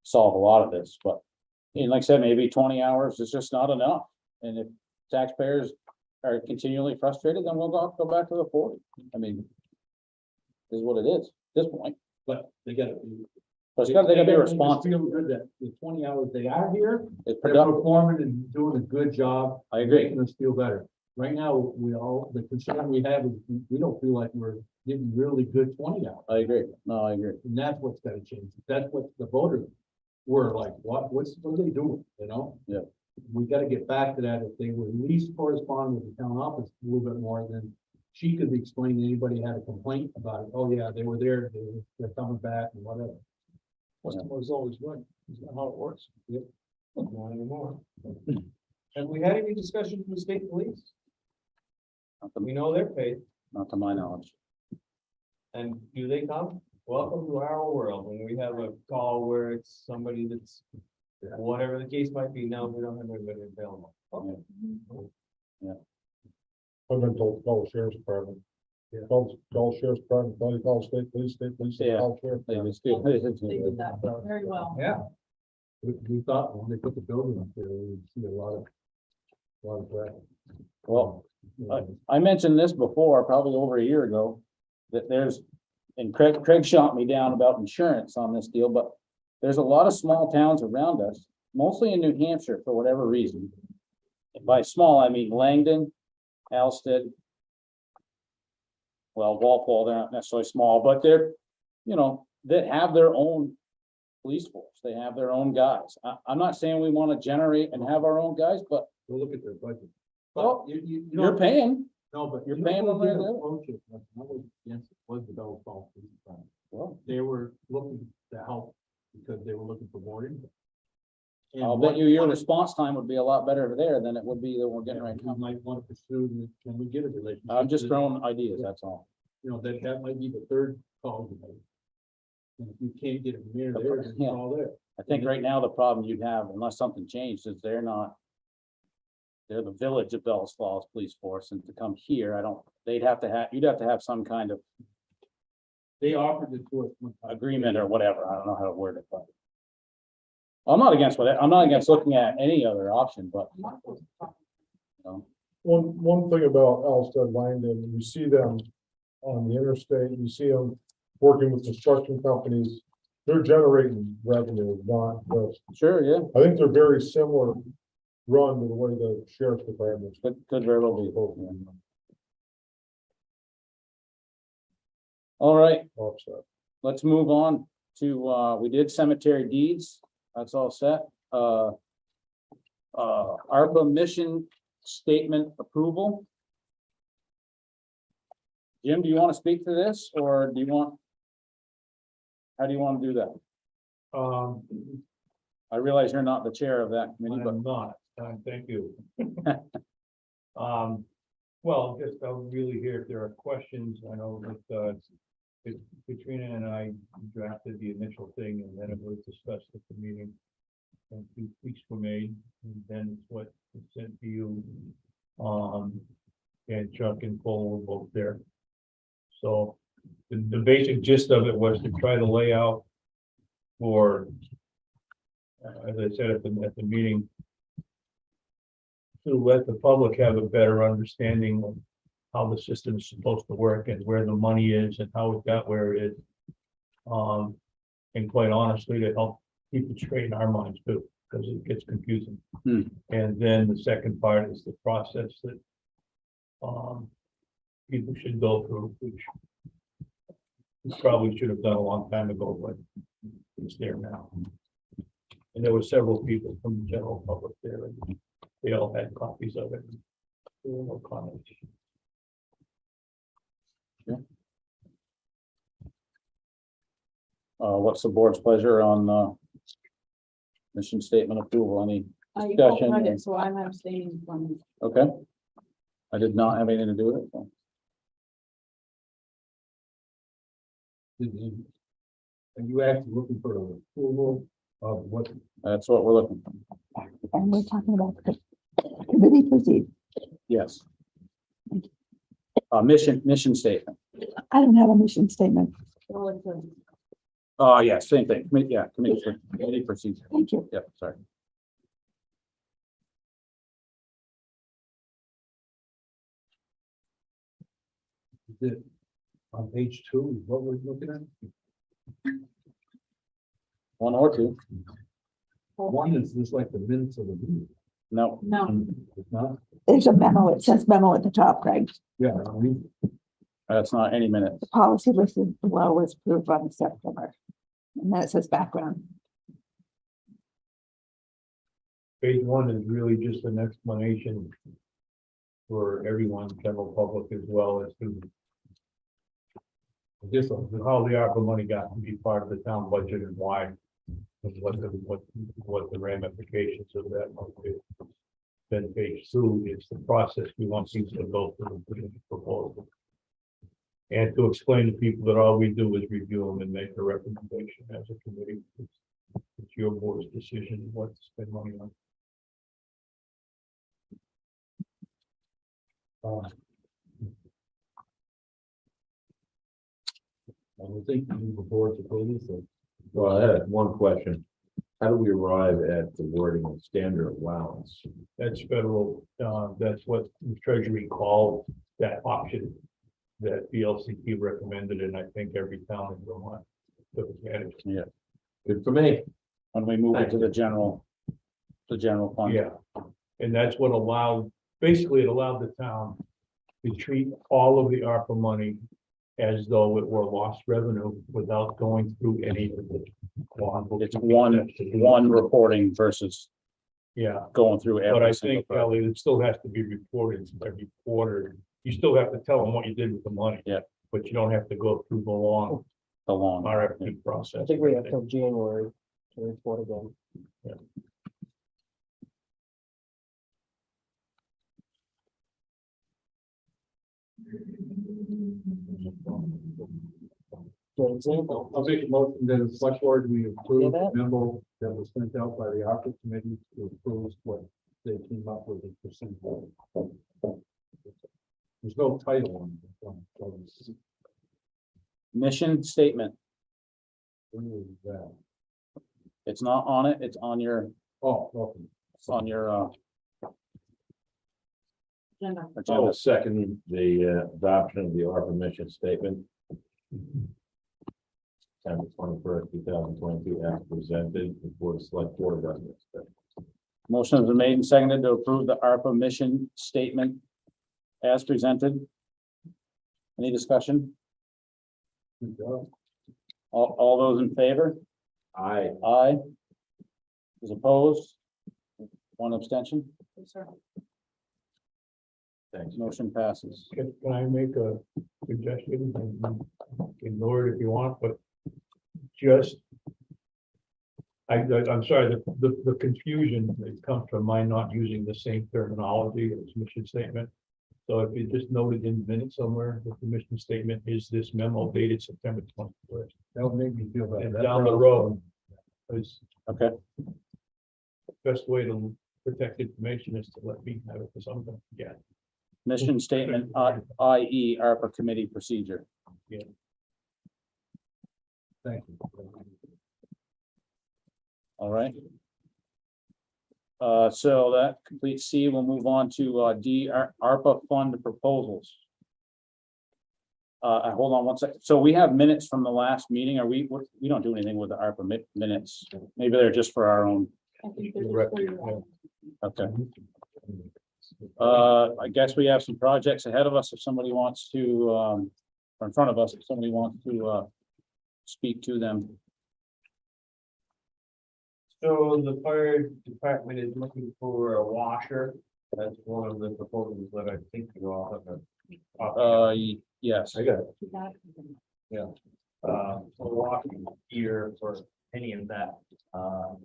solve a lot of this, but like I said, maybe 20 hours is just not enough. And if taxpayers are continually frustrated, then we'll go back to the 40. I mean, is what it is, at this point. But they gotta be. But they gotta be make us responsible. Feel good that the 20 hours they are here, It's they're productive. performing and doing a good job. I agree. Making us feel better. Right now, the concern we have is we don't feel like we're getting really good 20 hours. I agree. No, I agree. And that's what's gotta change. That's what the voters were like, what are they doing, you know? Yeah. We gotta get back to that. If they would at least correspond with the town office a little bit more, then she could explain to anybody who had a complaint about it. Oh, yeah, they were there, they're coming back and whatever. Customer's always right. Is that how it works? Yep. Not anymore. Have we had any discussion with the state police? We know they're paid, Not to my knowledge. and do they come? Welcome to our world, when we have a call where it's somebody that's, whatever the case might be, no, we don't have anybody available. Okay. I've been told to call the sheriff's department. Yeah. Call sheriff's department, call state police, Yeah. call sheriff. They just do- They did that very well. Yeah. We thought when they put the building up there, we'd see a lot of traffic. Well, You know, I mentioned this before, probably over a year ago, that there's, and Craig shot me down about insurance on this deal, but there's a lot of small towns around us, mostly in New Hampshire for whatever reason. And by small, I mean Langdon, Alsted. Well, Walpole, they're not necessarily small, but they're, that have their own police force. They have their own guys. I'm not saying we want to generate and have our own guys, but We'll look at their budget. Well, you you're know, paying. no, but you're you know paying who them right did there. approach it, I was against it, was the Bell Falls Police Department. Well, They were looking to help because they were looking for more income. And I'll what bet you your one- response time would be a lot better there than it would be that we're getting right We now. might want to pursue, can we get a relationship? I'm just with- throwing ideas, that's all. You know, that might be the third call. you make. And if you can't get them near there, then Yeah. call there. I think right now the problem you'd have, unless something changed, is they're the village of Bells Falls Police Force, and to come here, you'd have to have some kind of They offered it to us. one time. agreement or whatever. I don't know how to word it, but. I'm not against looking at any other option, but. One thing about Alsted Langdon, you see them on the interstate, you see them working with construction companies. They're generating revenue, not just, Sure, yeah, I think they're very similar run to the way the sheriff's department. could very well be. Yeah. All right, Offset. let's move on to, we did cemetery deeds, that's all set. ARPA mission statement approval. Jim, do you want to speak to this, or how do you want to do that? I realize you're not the chair of that committee, but I'm not, thank you. Well, just, I'm really here if there are questions. I know that, Katrina and I drafted the initial thing, and then it was discussed at the meeting. And 2 tweaks were made, and then it's what was sent to you. And Chuck and Cole were both there. So the basic gist of it was to try to lay out for, as I said at the meeting, to let the public have a better understanding of how the system is supposed to work and where the money is and how it got where it is. And quite honestly, to help keep it straight in our minds too, because it gets confusing. And then the second part is the process that people should go through, which we probably should have done a long time ago, but it's there now. And there were several people from the general public there, and they all had copies of it. There were no comments. what's the board's pleasure on, mission statement approval? Any I discussion? read it, so I'm abstaining from it. Okay. I did not have anything to do with it. so. Are you actually looking for an approval of what? That's what we're looking for. And we're talking about the committee proceed. Yes. Mission statement. I don't have a mission statement. So it's a- Oh, yeah, same thing. Committee procedure. Thank you. Yep, sorry. Is it On page 2, what we're looking at? One or two. One is just like the minutes of the meeting. No, No, It's not, There's a memo, it says memo at the top, Craig. yeah, I mean, that's not any minutes. The policy listed below was approved on September. And then it says background. Page 1 is really just an explanation for everyone, general public as well as to just how the ARPA money got to be part of the town budget and why, and what the ramifications of that might be. Then page 2 is the process we want people to go through and put in the proposal. And to explain to people that all we do is review them and make a recommendation as a committee. It's your board's decision what to spend money on. I would think the board's opinion, so. Well, I had one question. How do we arrive at the wording of standard allowance? That's federal, that's what the Treasury called that option that VLCT recommended, and I think every town in Vermont took advantage. Good for me. When we move it to the general fund. Yeah, and that's what allowed, basically it allowed the town to treat all of the ARPA money as though it were lost revenue without going through any of the. It's one reporting versus Yeah, going through but I every single. think, Kelly, it still has to be reported every quarter. You still have to tell them what you did with the money. Yeah. But you don't have to go through the long The long. RFP process. I think we have till January to report again. For example, I'll make a motion that the select board, we approve Yeah, the that- memo that was sent out by the ARPA committee to approve what they came up with. There's no title on it. So it's- Mission statement. when was that? It's not on it. It's on your, Oh, okay. it's on your, agenda. I'll agenda. second the adoption of the ARPA mission statement. September 21st, 2022, as presented before the select board of Westminster. Motion has been made and seconded to approve the ARPA mission statement as presented. Any discussion? Good job. All those in favor? Aye. Aye. Is opposed? One abstention. Thanks. Motion passes. Can I make a suggestion? And ignore it if you want, but just. I'm sorry, the confusion that comes from my not using the same terminology as mission statement. So if you just noted in minutes somewhere, that the mission statement is this memo dated September 21st. That would make me feel better. And That's down the what I was- road, is Okay, best way to protect information is to let me have it for something. Yeah. mission statement, i.e. ARPA committee procedure. Thank you. All right. So that completes C. We'll move on to D, ARPA fund proposals. Hold on one second. So we have minutes from the last meeting. We don't do anything with the ARPA minutes. Maybe they're just for our own. I think they're just for your own. Okay. I guess we have some projects ahead of us if somebody wants to, or in front of us, if somebody wants to, speak to them. So the fire department is looking for a washer. That's one of the proposals that I think you all have. Yes. I got it. You got it. For washing gear for any of that. Of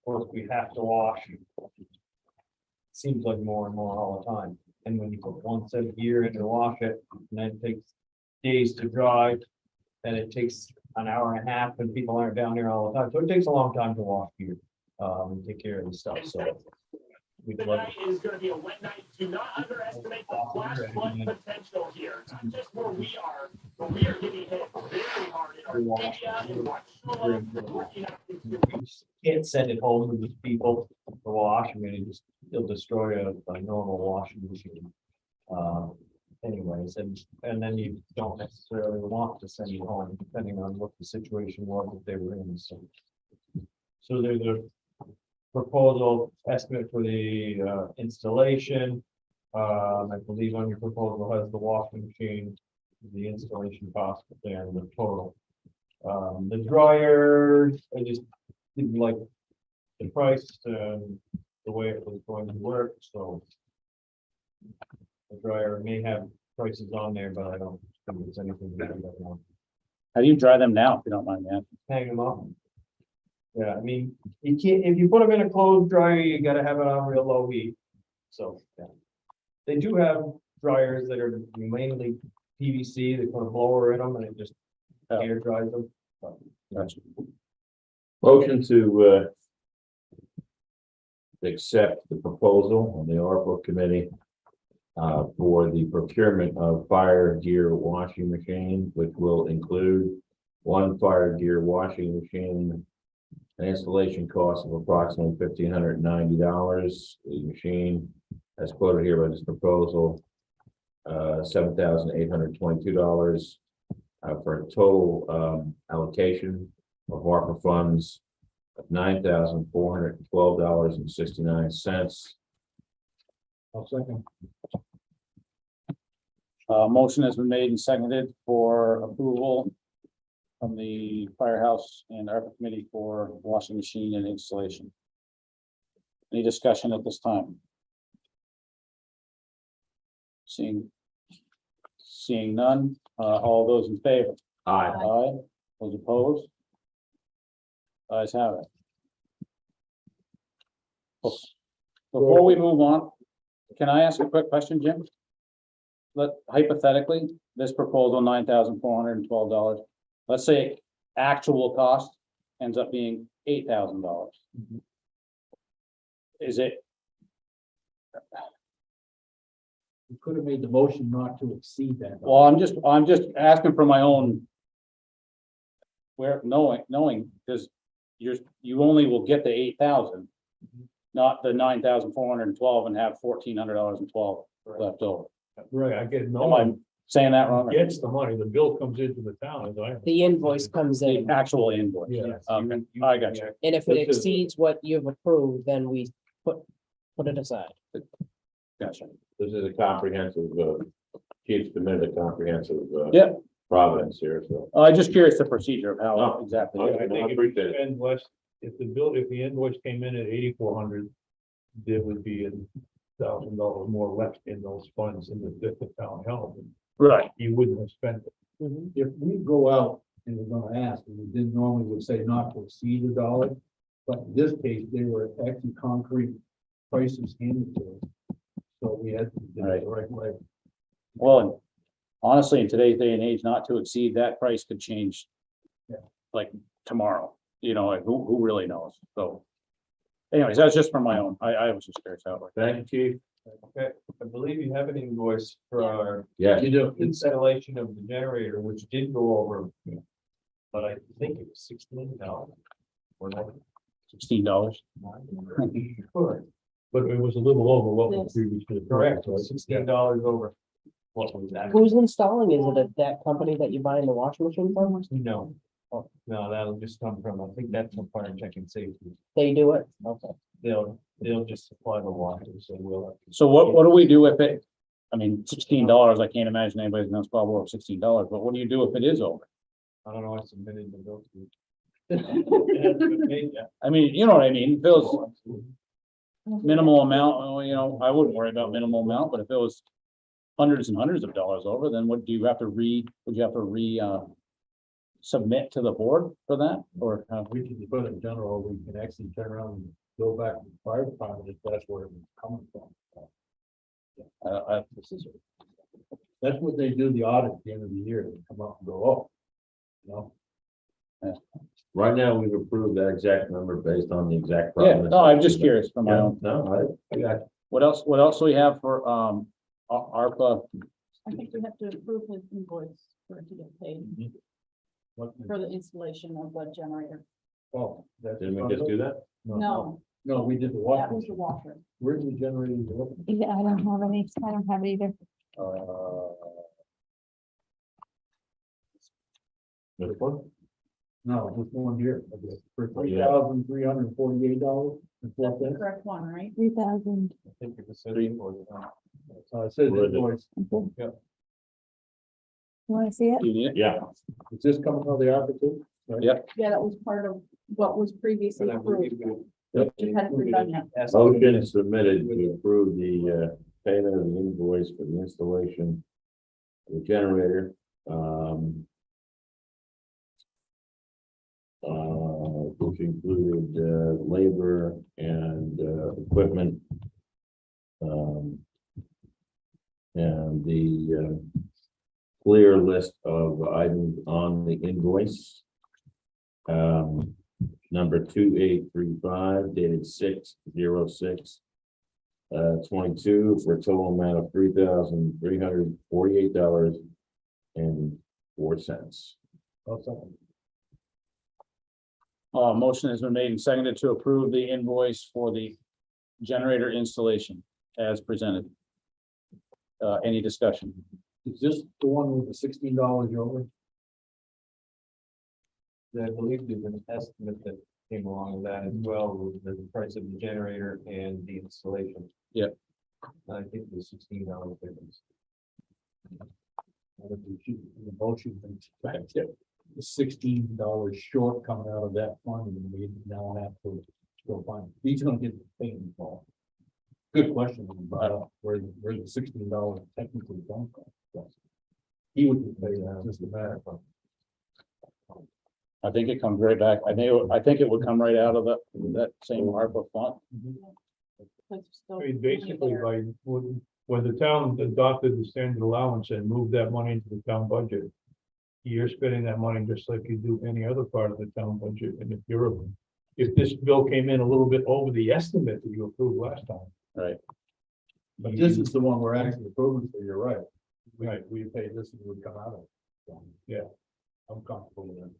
course, we have to wash. Seems like more and more all the time. And when you put one set of gear in to wash it, and then it takes days to dry. Then it takes an hour and a half and people aren't down there all the time. So it takes a long time to wash gear. And take care of the stuff. So. We'd love Tonight is going to be a wet night. Do not underestimate the flash flood potential here. It's not just where we are, but we are getting hit very hard in our area and Wachula, working out these different. Can't send it home to the people to wash. I mean, it'll destroy a normal washing machine. anyways, and then you don't necessarily want to send you home, depending on what the situation was that they were in, so. So there's a proposal estimate for the installation. I believe on your proposal has the washing machine, the installation cost there, and the total. The dryer, I just didn't like the price, the way it was going to work, so. The dryer may have prices on there, but I don't think there's anything that I don't want. How do you dry them now, if you don't mind me asking? Hang them up. Yeah, I mean, you can't, if you put them in a clothes dryer, you gotta have it on real low heat. So, yeah. They do have dryers that are mainly PVC, they put a blower in them and it just Yeah. air dries them. Gotcha. Motion to accept the proposal on the Arbor committee for the procurement of fire gear washing machine, which will include one fire gear washing machine, an installation cost of approximately $1,590. The machine, as quoted here by this proposal, $7,822 for a total allocation of ARPA funds of $9,412.69. I'll second. Motion has been made and seconded for approval from the firehouse and ARPA committee for washing machine and installation. Any discussion at this time? Seeing none, all those in favor? Aye. Aye. Those opposed? Ayes have it. Before we move on, can I ask a quick question, Jim? Hypothetically, this proposal, $9,412, let's say actual cost ends up being $8,000. Is it, You could have made the motion not to exceed that. well, I'm just asking for my own. Where, knowing, because you only will get the 8,000. Not the 9,412 and have $1,400.12 left over. Right, I get Am no I one saying that wrong? gets the money, the bill comes into the town, as I. The invoice comes The in, actual invoice. Yeah. Okay, I got you. and if it This is- exceeds what you've approved, then we put it aside. Gotcha. This is a comprehensive, chief submitted a comprehensive, Yeah. providence here, so. I'm just curious the procedure of how No. exactly. Okay. I think if appreciate you it. spend less, if the invoice came in at 8,400, there would be $1,000 more left in those funds in the town held. Right. You wouldn't have spent it. If we go out and we're gonna ask, and we didn't normally would say not to exceed $1, but in this case, they were actually concrete prices handed to us. So we had to do it the right way. Well, and honestly, in today's day and age, not to exceed that price could change. Yeah. Like tomorrow, like who really knows? So. Anyways, that's just for my own. I was just curious how it worked. Thank you, chief. Okay, I believe you have an invoice for our Yeah, You do. installation of the generator, which did go over. But I think it was $16. Or not. $16. Correct. But it was a little over what was Yes. previously. Correct, right? $16 over. What was that? Who's installing? Is it that company that you're buying the washing machine from? No. No, that'll just come from, I think that's from fire and check and safety. They do it? Okay. They'll just supply the water, so we'll. So what do we do if it, I mean, $16, I can't imagine anybody's gonna spend more than $16, but what do you do if it is over? I don't know, I submitted the bill to you. I mean, you know what I mean? If it was minimal amount, I wouldn't worry about minimal amount, but if it was hundreds and hundreds of dollars over, then would you have to submit to the board for that, or? We can put it in general, we can actually turn around and go back to the fire department if that's where it's coming from. That's what they do, the audit at the end of the year, they come up and go, oh. right now, we've approved that exact number based on the exact. Yeah, no, I'm just curious for my Yeah, own. no, I got you. What else do we have for, ARPA? I think we have to approve his invoice for it to get paid for the installation of the generator. Oh, that's. Didn't we just do that? No, No, we did the that water. was the washer. Where's the generator? Yeah, I don't have any, I don't have either. This one? No, just 1 year, I guess, for Yeah. $3,348.04. That's the correct one, right? 3,000. I think it says invoice. It says Where is it? invoice. Okay. Yeah. You wanna see it? Do you need it? Yeah. Is this coming out of the ARPA too? Right? Yeah. Yeah, that was part of what was previously But I believe approved. we- Just hadn't been done yet. Motion submitted to approve the payment of the invoice for the installation of the generator. Which included labor and equipment. And the clear list of items on the invoice. Number 2835 dated 6/06/22 for a total amount of $3,348.04. Motion has been made and seconded to approve the invoice for the generator installation as presented. Any discussion? Is this the one with the $16 over? I believe there's an estimate that came along with that as well, with the price of the generator and the installation. Yeah. I think the $16 difference. The motion things back there. The $16 short coming out of that fund, and we now have to go find, he's gonna get the payment involved. Good question, but where the $16 technically come from. He would pay that, just a matter of. I think it comes right back. I think it would come right out of that same ARPA fund. Because still- I mean, basically, when the town adopted the standard allowance and moved that money into the town budget, you're spending that money just like you do any other part of the town budget, and if this bill came in a little bit over the estimate that you approved last time. Right. But this is the one we're actually approving, so you're right. Right, we pay this and it would come out of. Yeah, I'm comfortable with that.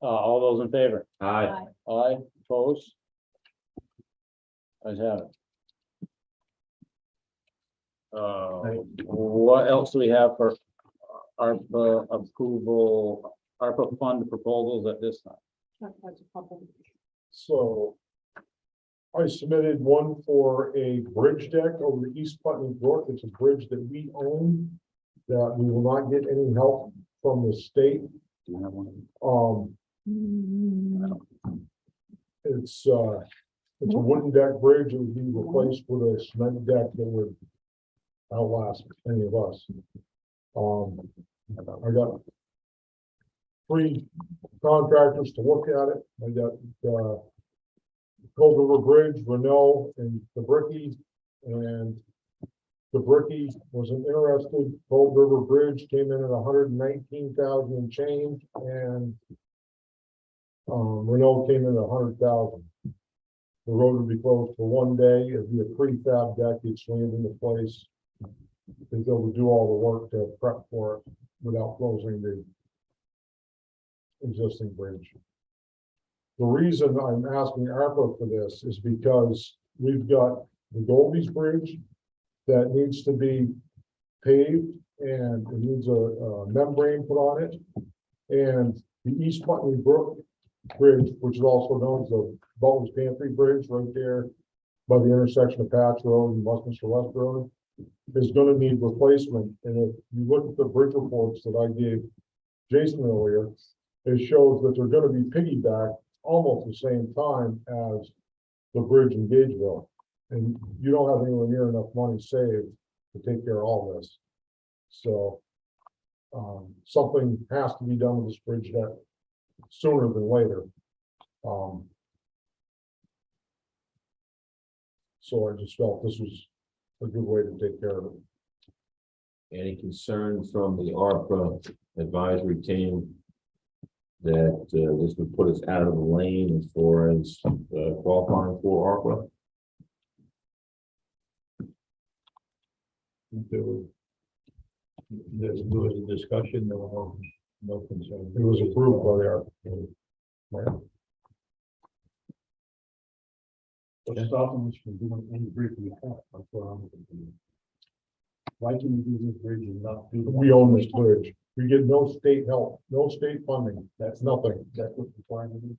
All those in favor? Aye. Aye, opposed? Ayes have it. What else do we have for ARPA approval, ARPA fund proposals at this time? That's a couple. So I submitted one for a bridge deck over the East Putney Brook. It's a bridge that we own, that we will not get any help from the state. Do you have one? It's a wooden deck bridge. It would be replaced with a cement deck that would outlast any of us. I got 3 contractors to look at it. I got Cold River Bridge, Renault, and Fabricki. And Fabricki wasn't interested. Cold River Bridge came in at 119,000 and change, and Renault came in at 100,000. The road would be closed for 1 day. It'd be a prefab deck. You'd swing it into place. Because they would do all the work to prep for it without closing the existing bridge. The reason I'm asking ARPA for this is because we've got the Golby's Bridge that needs to be paved, and it needs a membrane put on it. And the East Putney Brook Bridge, which is also known as the Butler's Pantry Bridge, right there by the intersection of Patch Road and Westminster West Road, is gonna need replacement. And if you look at the bridge reports that I gave Jason earlier, it shows that they're gonna be piggybacked almost the same time as the bridge in Gageville. And you don't have anywhere near enough money saved to take care of all this. So something has to be done with this bridge deck sooner than later. So I just felt this was a good way to take care of it. Any concerns from the ARPA advisory team that this would put us out of the lane as far as qualifying for ARPA? There was a discussion, there were no concern. It was approved by the ARPA. What's stopping us from doing any bridge we have? That's what I'm thinking. Why can we do this bridge and not do? We own this bridge. You get no state help, no state funding, that's nothing, that's what we're trying to do.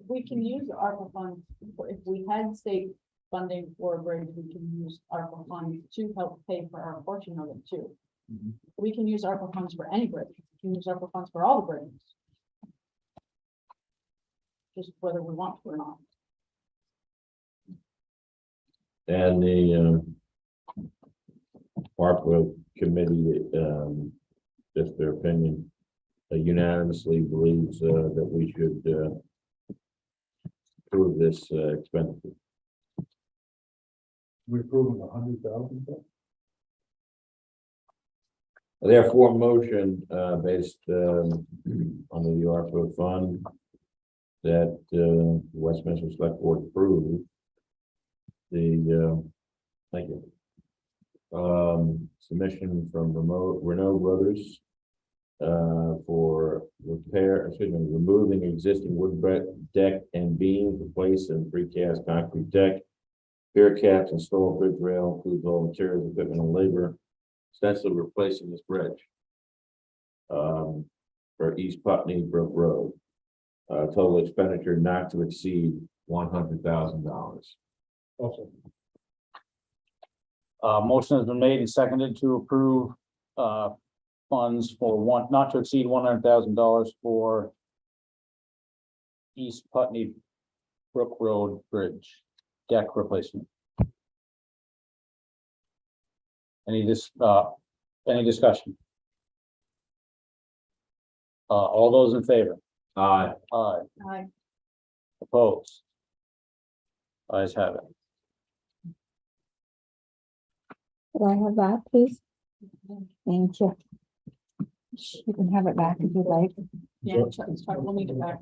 We can use ARPA funds, if we had state funding for a bridge, we can use ARPA funds to help pay for our portion of it too. We can use ARPA funds for any bridge, we can use ARPA funds for all the bridges. Just whether we want to or not. And the ARPA committee, just their opinion, unanimously believes that we should approve this expenditure. We're approving 100,000. Therefore, motion based under the ARPA fund that Westminster Select Board approve the thank you. Submission from Renault Brothers for removing existing wood deck and beams, replace and precast concrete deck, pier caps, install bridge rail, includes all materials, equipment, and labor, ostensibly replacing this bridge for East Putney Brook Road. Total expenditure not to exceed $100,000. Also, Motion has been made and seconded to approve, funds for not to exceed $100,000 for East Putney Brook Road Bridge deck replacement. Any discussion? All those in favor? Aye. Aye. Aye. Opposed? Ayes have it. Could I have that, please? Thank you. You can have it back if you'd like. Yeah, we'll need it back.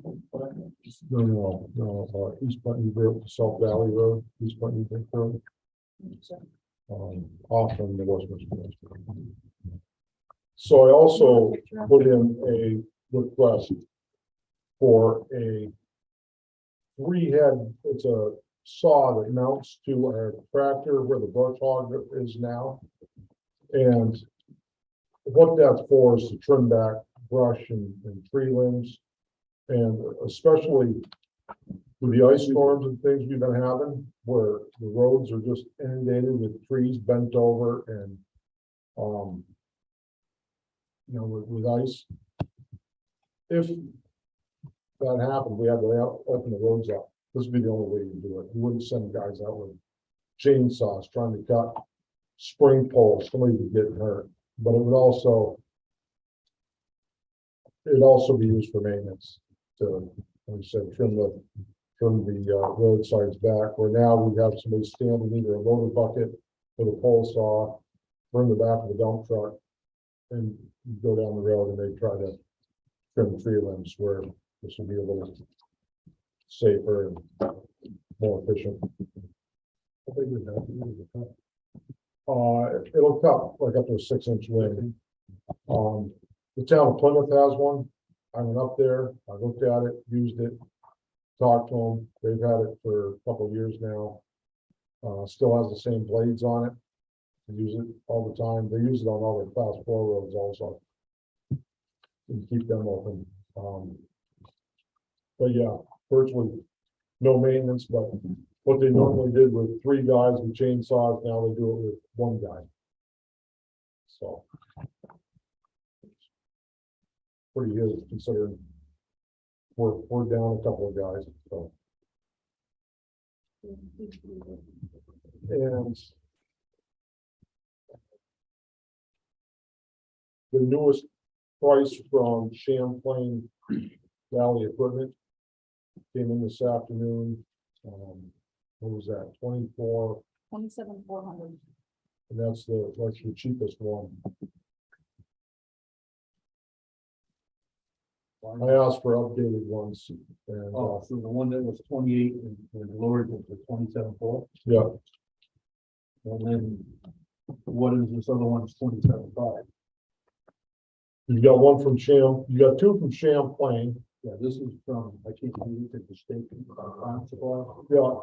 no, East Putney Brook, Salt Valley Road, East Putney Brook Road, off from the Westminster. So I also put in a request for a three-head, it's a saw that mounts to our tractor where the brush hog is now. And what that's for is to trim back brush and tree limbs. And especially with the ice storms and things we've been having, where the roads are just inundated with trees bent over and, with ice. If that happened, we had to open the roads up. This would be the only way you do it. You wouldn't send guys out with chainsaws trying to cut spring poles. Somebody would get hurt. But it would also, it'd also be used for maintenance to, like I said, trim the roadsides back. Where now we have somebody standing either a loader bucket with a pole saw, bring the back of the dump truck, and go down the road and they try to trim tree limbs, where this will be a little safer and more efficient. I think we have it'll cut like up to a 6-inch wing. The town of Plymouth has one. I went up there, I looked at it, used it, talked to them. They've had it for a couple of years now. Still has the same blades on it. They use it all the time. They use it on all their class 4 roads also. And keep them open. But yeah, virtually no maintenance, but what they normally did with 3 guys with chainsaws, now they do it with 1 guy. So. Pretty good considering we're down a couple of guys, so. And the newest price from Champlain Valley Equipment came in this afternoon. What was that? 27,400. And that's the cheapest one. I asked for updated ones and, So the one that was 28 and lowered it to 27.4, yeah, and then what is this other one, 27.5? you got one from you got 2 from Champlain. Yeah, this is from, I can't believe it, the state, supply. Yeah,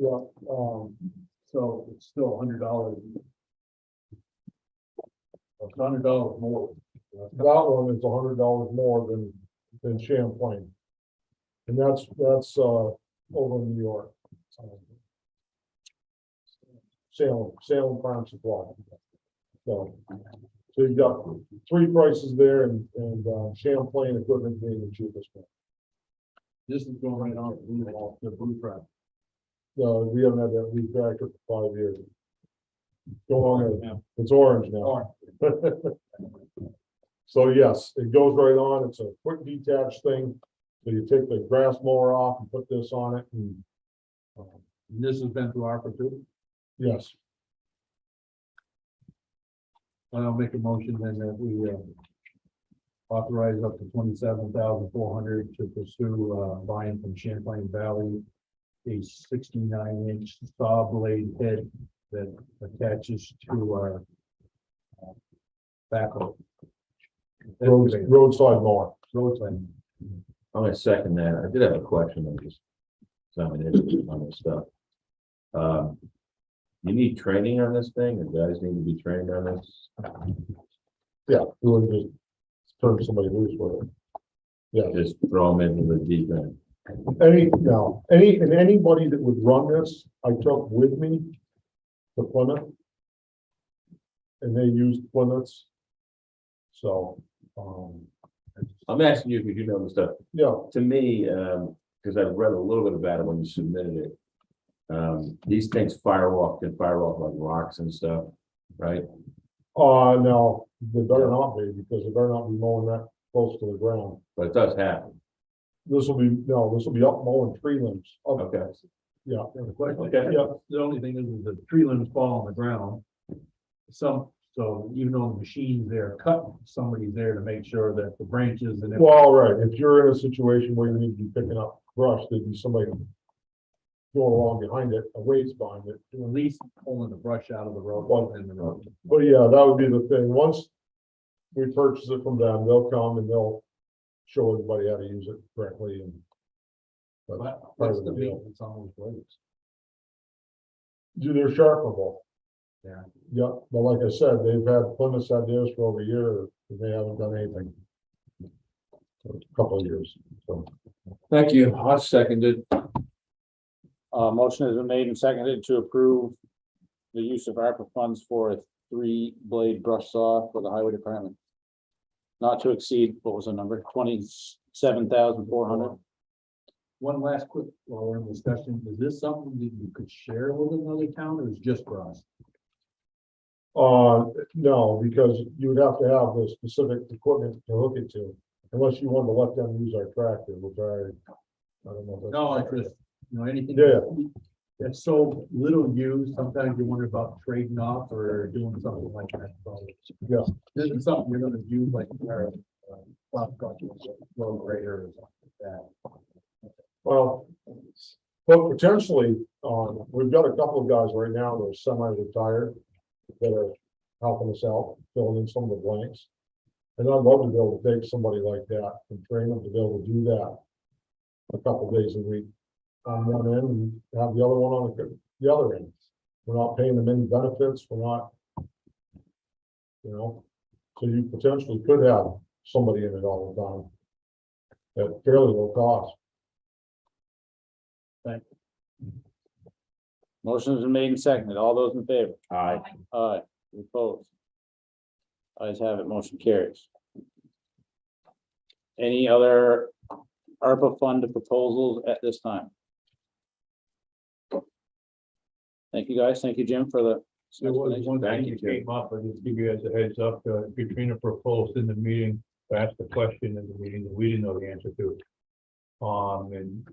yeah, So it's still $100. $100 more. That one is $100 more than Champlain. And that's, over in New York. Salem Farm Supply. So you've got three prices there and Champlain equipment being the cheapest one. This is going right on the blue track. No, we haven't had that refractor for 5 years. Go on, it's orange now. So yes, it goes right on. It's a quick detached thing. So you take the grass mower off and put this on it and, This has been through ARPA too. yes. I'll make a motion then that we authorize up to 27,400 to pursue buying from Champlain Valley a 69-inch saw blade head that attaches to our backhoe. Roadside mower. Roadside. I'm gonna second that. I did have a question on this. On this stuff. You need training on this thing, or guys need to be trained on this? Yeah, you would just turn somebody loose with it. Yeah, Just throw them into the deep end. anybody that would run this, I took with me to Plymouth. And they used Plymouths. So, I'm asking you because you know the stuff. yeah, To me, because I've read a little bit about it when you submitted it. These things can fire off like rocks and stuff, right? no, they better not be, because they better not be mowing that close to the ground. But it does happen. This will be up mowing tree limbs. Up- Okay. Yeah, Okay. Yeah, the only thing is the tree limbs fall on the ground. So even though the machine's there cutting, somebody's there to make sure that the branches and everything. well, right, if you're in a situation where you need to be picking up brush, there'd be somebody going along behind it, a ways behind it. To at least pulling the brush out of the road and the road. But yeah, that would be the thing. Once we purchase it from them, they'll come and they'll show everybody how to use it correctly and. That's part What's of the the deal. maintenance on those blades? Do their sharpenable. Yeah. Yeah, but like I said, they've had Plymouth had theirs for over a year, and they haven't done anything. For a couple of years, so. Thank you. I seconded. Motion has been made and seconded to approve the use of ARPA funds for a 3-blade brush saw for the highway department. Not to exceed, what was the number? 27,400. One last quick, while we're in discussion, is this something that you could share with another town or is it just for us? No, because you would have to have the specific equipment to hook it to, unless you wanted to let them use our tractor, which I don't know. if that's- No, I just, anything. Yeah. That's so little used, sometimes you wonder about trading off or doing something like that. So, Yeah. this is something you're gonna use like our plow truck, road grader or something like that. Well, but potentially, we've got a couple of guys right now that are semi-retired that are helping us out, filling in some of the blanks. And I'd love to be able to take somebody like that and train them to be able to do that a couple of days a week on one end and have the other one on the other end. We're not paying them any benefits, we're not, so you potentially could have somebody in it all the time at fairly low cost. Motion has been made and seconded. All those in favor? Aye. Aye. Opposed? Ayes have it. Motion carries. Any other ARPA fund proposals at this time? Thank you, guys. Thank you, Jim, for the. There was one Thank thing you, that came up, I just give you guys a heads up, Katrina proposed in the meeting, asked a question in the meeting that we didn't know the answer to. And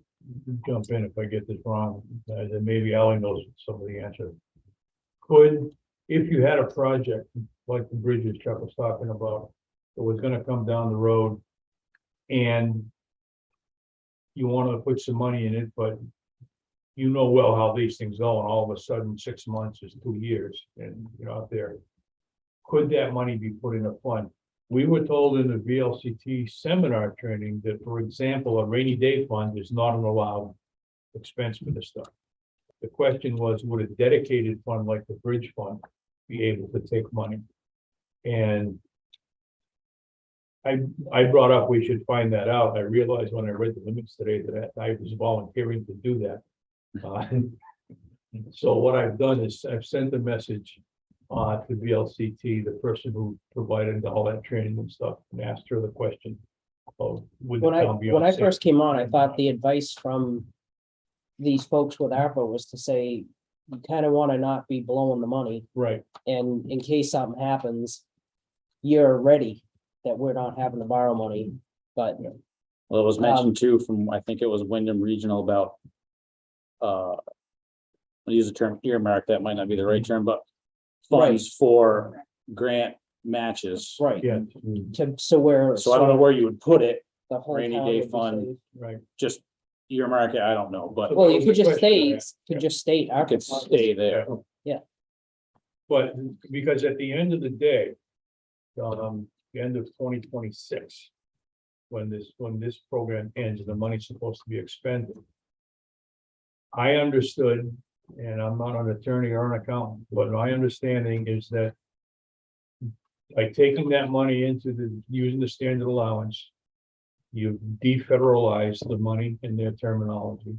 jump in if I get this wrong, then maybe Ally knows some of the answer. If you had a project like the bridges Chuck was talking about, that was gonna come down the road and you want to put some money in it, but you know well how these things go, and all of a sudden 6 months is 2 years and you're out there. Could that money be put in a fund? We were told in the VLCT seminar training that, for example, a rainy day fund is not an allowed expense for this stuff. The question was, would a dedicated fund like the bridge fund be able to take money? And I brought up we should find that out. I realized when I read the limits today that I was volunteering to do that. So what I've done is I've sent a message to VLCT, the person who provided all that training and stuff, and asked her the question of would the When I, town be when I unsafe? first came on, I thought the advice from these folks with Arbor was to say, you kind of want to not be blowing the money, Right, and in case something happens, you're ready, that we're not having to borrow money, but Well, it was mentioned too from, I think it was Wyndham Regional about. I'll use the term earmark, that might not be the right term, but funds for grant matches. right, yeah, so we're. So I don't know where you would put it, the whole rainy town day would be fund. safe. right. just earmark it, I don't know, but Well, you could just Question, state, yeah. could just state. I could stay there. But because at the end of the day, the end of 2026, when this program ends and the money's supposed to be expended. I understood, and I'm not an attorney or an accountant, but my understanding is that by taking that money using the standard allowance, you defederalize the money in their terminology,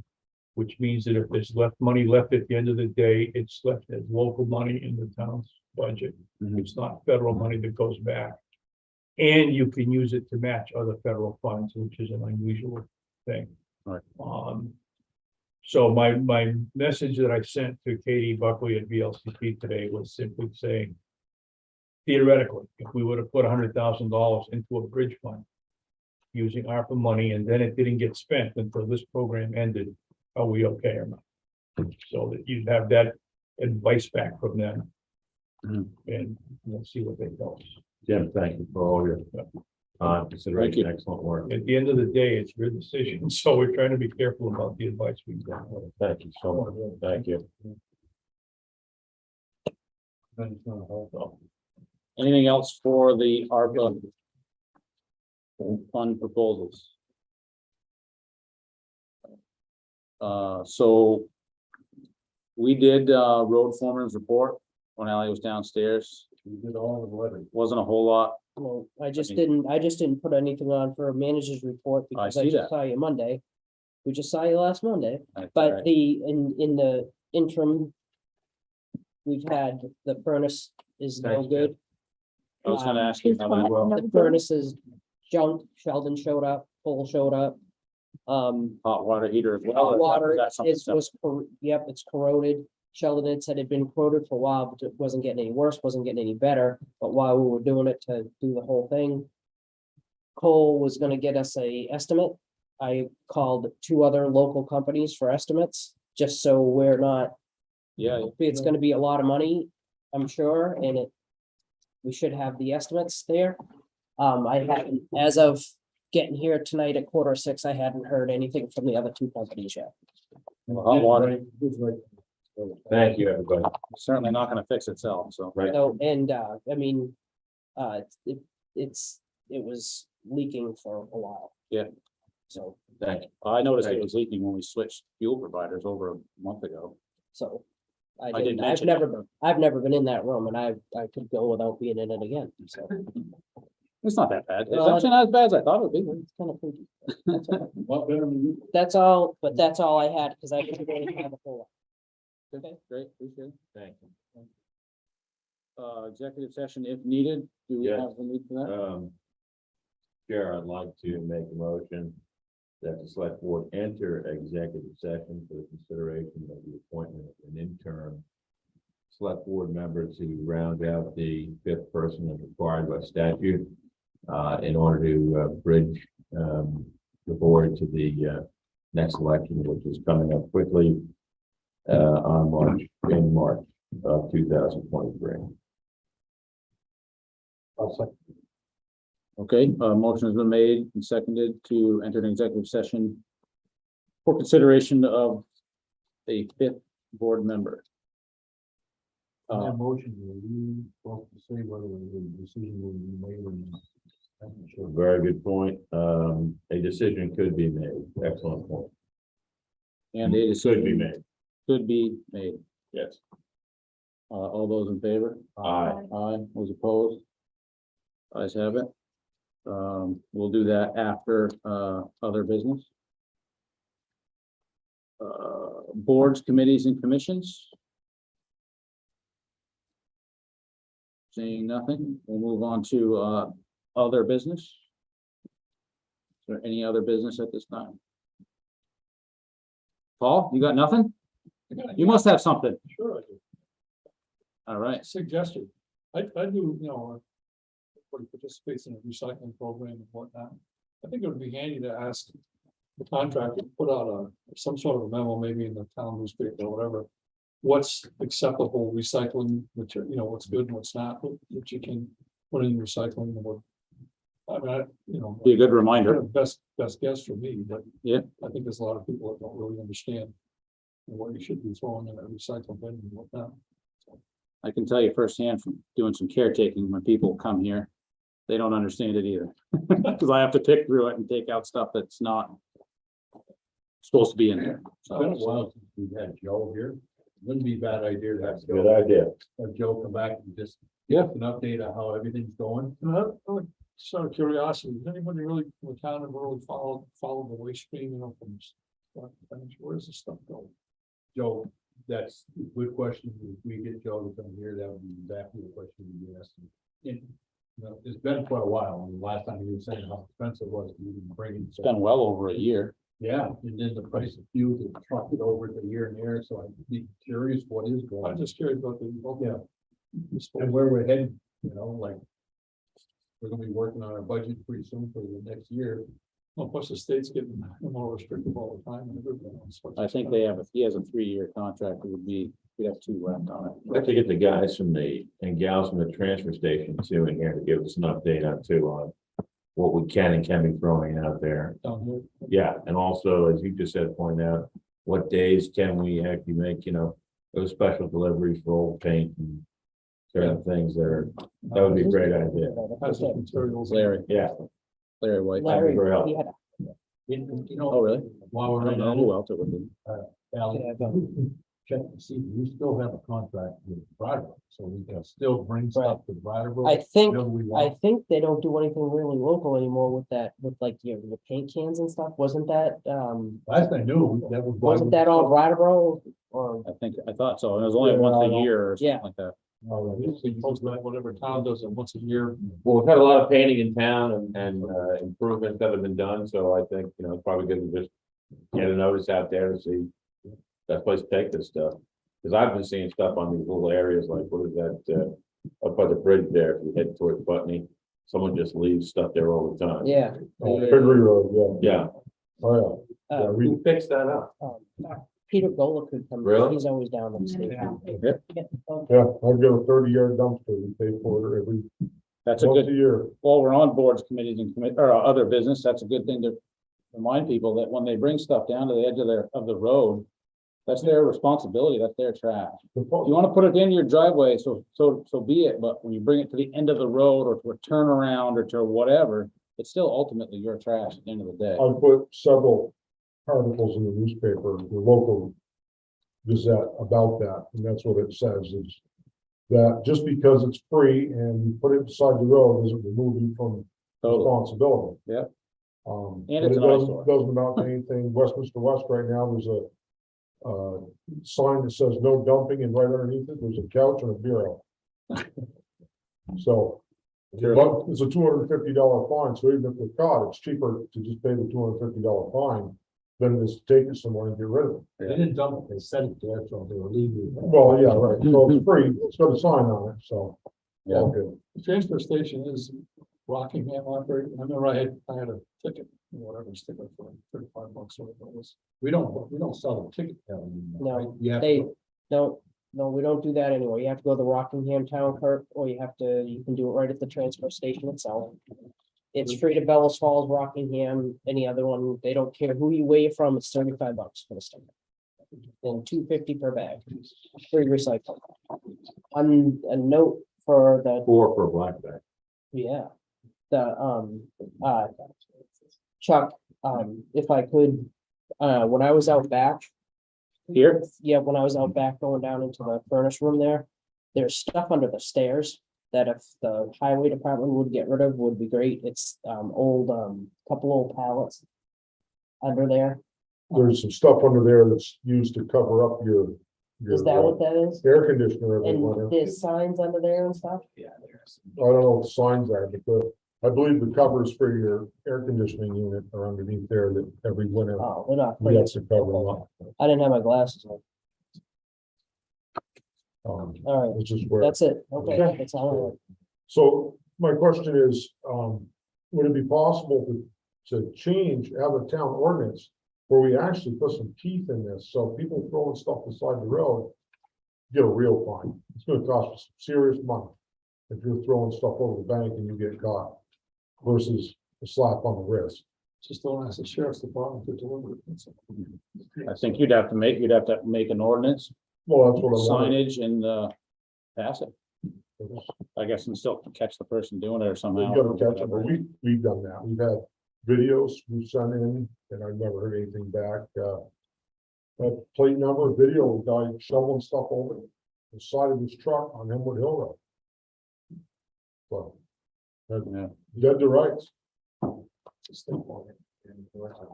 which means that if there's money left at the end of the day, it's left as local money in the town's budget. Mhm. It's not federal money that goes back. And you can use it to match other federal funds, which is an unusual thing. Right. So my message that I sent to Katie Buckley at VLCT today was simply saying, theoretically, if we would have put $100,000 into a bridge fund using ARPA money, and then it didn't get spent until this program ended, are we okay or not? So that you'd have that advice back from them. Mhm. And we'll see what they tell us. Jim, thank you for all your consideration, excellent work. At the end of the day, it's your decision, so we're trying to be careful about the advice we give. Thank you so much, thank you. Anything else for the ARPA fund proposals? So we did road foreman's report when Ally was downstairs. We did all the letters. Wasn't a whole lot. Well, I just mean- didn't put anything on for a manager's report because I see just that. saw you Monday. We just saw you last Monday, That's all but right. in the interim. We've had, the furnace is no Thanks, Jeff. good. I was gonna ask you how that Well, The furnace is junk. Sheldon showed up, Cole showed up. hot water heater as well. Hot water That's something is, yep, it's corroded. Sheldon had said it'd been corroded for a while, but it wasn't getting any worse, wasn't getting any better. But while we were doing it to do the whole thing, Cole was gonna get us a estimate. I called 2 other local companies for estimates, just so we're not, Yeah, it's gonna be a lot of money, I'm sure, and we should have the estimates there. I hadn't, as of getting here tonight at 5:45, I hadn't heard anything from the other 2 companies yet. hot water Thank you, everybody. certainly not gonna fix itself, so. Right. So, and, I mean, it was leaking for a while. Yeah. So, Thank you. I noticed it was leaking when we switched fuel providers over a month ago. so. I didn't I've mention I've never been in that room and I could go without being in it again, so. It's not that bad. It's Well, actually not as bad as I thought it would be. It's kind of freaky. That's all. Lot better than you. That's all, but that's all I had, because I didn't really have a whole lot. Okay, great, appreciate it. Thank you. Executive session if needed. Do we Yes. have the need for that? Chair, I'd like to make a motion that the select board enter executive session for the consideration of the appointment of an interim select board member to round out the 5th person as required by statute in order to bridge the board to the next election, which is coming up quickly in March of 2023. Okay, motion has been made and seconded to enter an executive session for consideration of a 5th board member. That motion, were you supposed to say whether the decision will be made or not? I'm not sure. Very good point. A decision could be made. Excellent point. And it is. Could be made. Could be made. Yes. All those in favor? Aye. Aye, those opposed? Guys have it. We'll do that after, other business. Boards, committees and commissions. Seeing nothing, we'll move on to, other business. Is there any other business at this time? Paul, you got nothing? You must have something. Sure, I do. All right. Suggestion. I do, everybody participates in a recycling program and whatnot. I think it would be handy to ask the contractor to put out some sort of a memo, maybe in the town newspaper or whatever. What's acceptable recycling material, what's good and what's not, that you can put in recycling and what. I mean, Be a good reminder. best guess for me, but. Yeah. I think there's a lot of people that don't really understand what you should be throwing in a recycle bin and whatnot. I can tell you firsthand from doing some caretaking, when people come here, they don't understand it either. Because I have to pick through it and take out stuff that's not supposed to be in there. It's been a while since we've had Joe here. Wouldn't be a bad idea to have Good idea. Joe come back and just give us an update on how everything's going. Just out of curiosity, does anybody really, in the town ever really follow the waste stream, from. Where does this stuff go? Joe, that's a good question. If we get Joe to come here, that would be exactly the question we asked him. And, it's been quite a while. And the last time he was saying how expensive it was to even bring it. It's been well over a year. Yeah, and then the price of fuel to truck it over the year and there, so I'd be curious what is going on. I'm just curious about the. Yeah. And where we're headed, like. We're gonna be working on our budget pretty soon for the next year. Well, plus the state's getting more restrictive all the time and everything else. I think they have, he has a 3-year contract, we'd have 2 left on it. We have to get the guys from and gals from the transfer station too in here to give us an update on what we can and can be throwing out there. Down here. Yeah, and also, as you just said, point out, what days can we actually make, those special deliveries for old paint and certain things that would be a great idea. Hazardous materials. Larry, Yeah. Larry White. Larry, very helpful. he had Oh, really? While I we're don't on know that, who else it would be. Ally, check to see, we still have a contract with Brattleboro, so we can still bring stuff to Brattleboro. I think, whenever we I want. think they don't do anything really local anymore with that, with like your paint cans and stuff. Wasn't that, Last I knew, that was. why wasn't we- that all Brattleboro or? I thought so. And it was only once a Yeah. year or Yeah. something like that. Oh, Usually most of whatever town does it once a year. Well, we've had a lot of painting in town and improvements that have been done, so I think, it's probably good to just get a notice out there to see that place to take this stuff. Because I've been seeing stuff on these little areas, like, what is that, up by the bridge there, if you head towards Putney, someone just leaves stuff there all the time. Yeah. February Road, yeah. Yeah, Oh, yeah. Uh, We, who fixed that up? Peter Gola could come. Really? He's always down in the state. yeah, I've got a 30-yard dumpster. We pay for it every That's a once good, a year. while we're on boards, committees and or other business, that's a good thing to remind people that when they bring stuff down to the edge of the road, that's their responsibility, that's their trash. If you want to put it in your driveway, so be it, but when you bring it to the end of the road or to a turnaround or to whatever, it's still ultimately your trash at the end of the day. I've put several articles in the newspaper, the local Gazette about that, and that's what it says is that just because it's free and you put it beside the road doesn't remove you from Totally. responsibility. Yeah. And it's it an eyesore. doesn't amount to anything. Westminster West right now, there's a sign that says no dumping, and right underneath it, there's a couch and a bureau. So, but it's a $250 fine, so even if we're caught, it's cheaper to just pay the $250 fine than it is to take it somewhere and get rid of it. They didn't dump it, they sent it there, so they were leaving. Well, yeah, right, so it's free, it's got a sign on it, so. Yeah. Okay. The transfer station is Rockingham operated. I remember I had a ticket, whatever, sticker for $35 or whatever it was. We don't sell the ticket. Now anymore, right? No, You have they, to- no, we don't do that anymore. You have to go to the Rockingham Town Clerk, or you can do it right at the transfer station itself. It's free to Bellows Falls, Rockingham, any other one. They don't care who you weigh from. It's $35 for the sticker. And $2.50 per bag, free recycling. On a note for the, Or for a black bag. yeah, Chuck, if I could, when I was out back, Here, yeah, when I was out back going down into the furnace room there's stuff under the stairs that if the highway department would get rid of would be great. It's old, couple old pallets under there. There's some stuff under there that's used to cover up your. Is that what that is? Air conditioner every And winter. there's signs under there and stuff? Yeah, there's. I don't know what the signs are, but I believe the covers for your air conditioning unit are underneath there that every winter Oh, they're not. we have to cover them up. I didn't have my glasses on. All right, Which is where. that's it. Okay, Okay. that's all. So my question is, would it be possible to change, have a town ordinance where we actually put some teeth in this, so people throwing stuff beside the road get a real fine? It's gonna cost us serious money if you're throwing stuff over the bank and you get caught versus a slap on the wrist. Just don't ask the sheriff's department to deliver it. I think you'd have to make an ordinance, Well, that's what I wanted. signage and, pass it. I guess, and still catch the person doing it or somehow. You gotta catch it, but we've done that. We've had videos we've sent in and I've never heard anything back. That plate number video, guy shoveling stuff over the side of his truck on Hemwood Hill Road. So. Yeah. Dead to rights.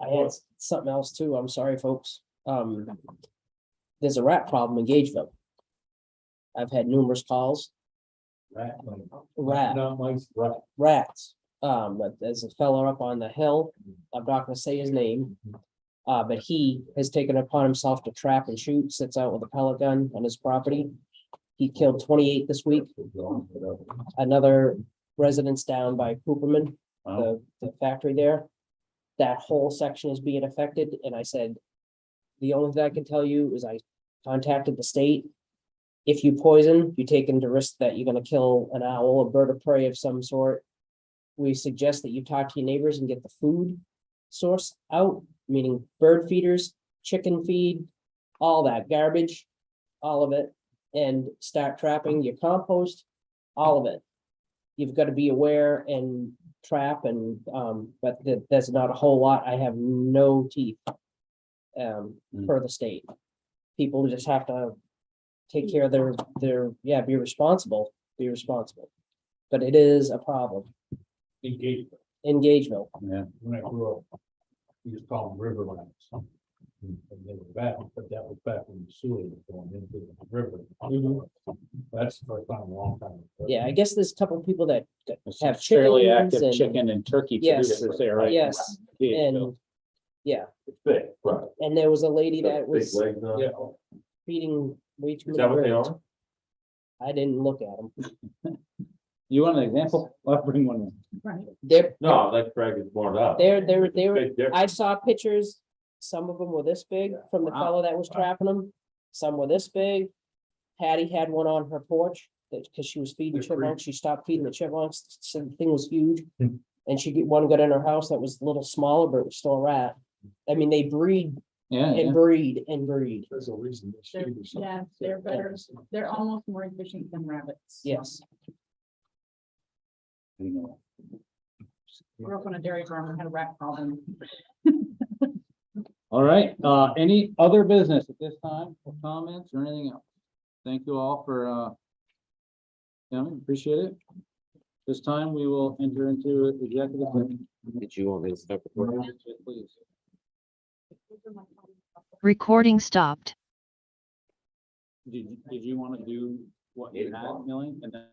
I had something else too. I'm sorry, folks. There's a rat problem in Gageville. I've had numerous calls. Rat. Not mice, right. Rats. But there's a fella up on the hill. I'm not gonna say his name. But he has taken it upon himself to trap and shoot, sits out with a pellet gun on his property. He killed 28 this week. Another residence down by Cooperman, the factory there. That whole section is being affected, and I said, the only thing I can tell you is I contacted the state. If you poison, you take into risk that you're gonna kill an owl, a bird of prey of some sort. We suggest that you talk to your neighbors and get the food source out, meaning bird feeders, chicken feed, all that garbage, all of it, and start trapping your compost, all of it. You've got to be aware and trap and, but there's not a whole lot. I have no teeth. Per the state. People just have to take care of their, be responsible. But it is a problem. Engagement. In Gageville. Yeah. When I grew up, we just call them riverlands. And they were bad, but that was back when the sewer was going into the river. That's the first time in a long time. Yeah, I guess there's a couple of people that There's have some fairly chickens active and- chicken and turkey Yes. producers there, right? Yes, Yeah, and, yeah, It's big, right? and there was a lady that Big was legs on it. Yeah. feeding way too Is many that what they birds. are? I didn't look at them. You want an example? I'll bring one in. Right. They're, No, that Craig is more up. they were, Big difference. I saw pictures, some of them were this big from the Wow. fellow that was trapping them. Some were this big. Patty had one on her porch, that, because she was feeding chipmunks, she stopped feeding the chipmunks, so the thing was huge. And one got in her house that was a little smaller, but it was still a rat. I mean, they breed Yeah, yeah. and breed and breed, There's a reason. they should do something. Yeah, they're better, they're almost more efficient than rabbits. yes. Grew up on a dairy farm and had a rat problem. All right, any other business at this time, or comments or anything else? Thank you all for, coming, appreciate it. This time we will enter into executive. session. Did you want me to start recording? Please. Recording stopped. Did you want to do what you had, Millie, and then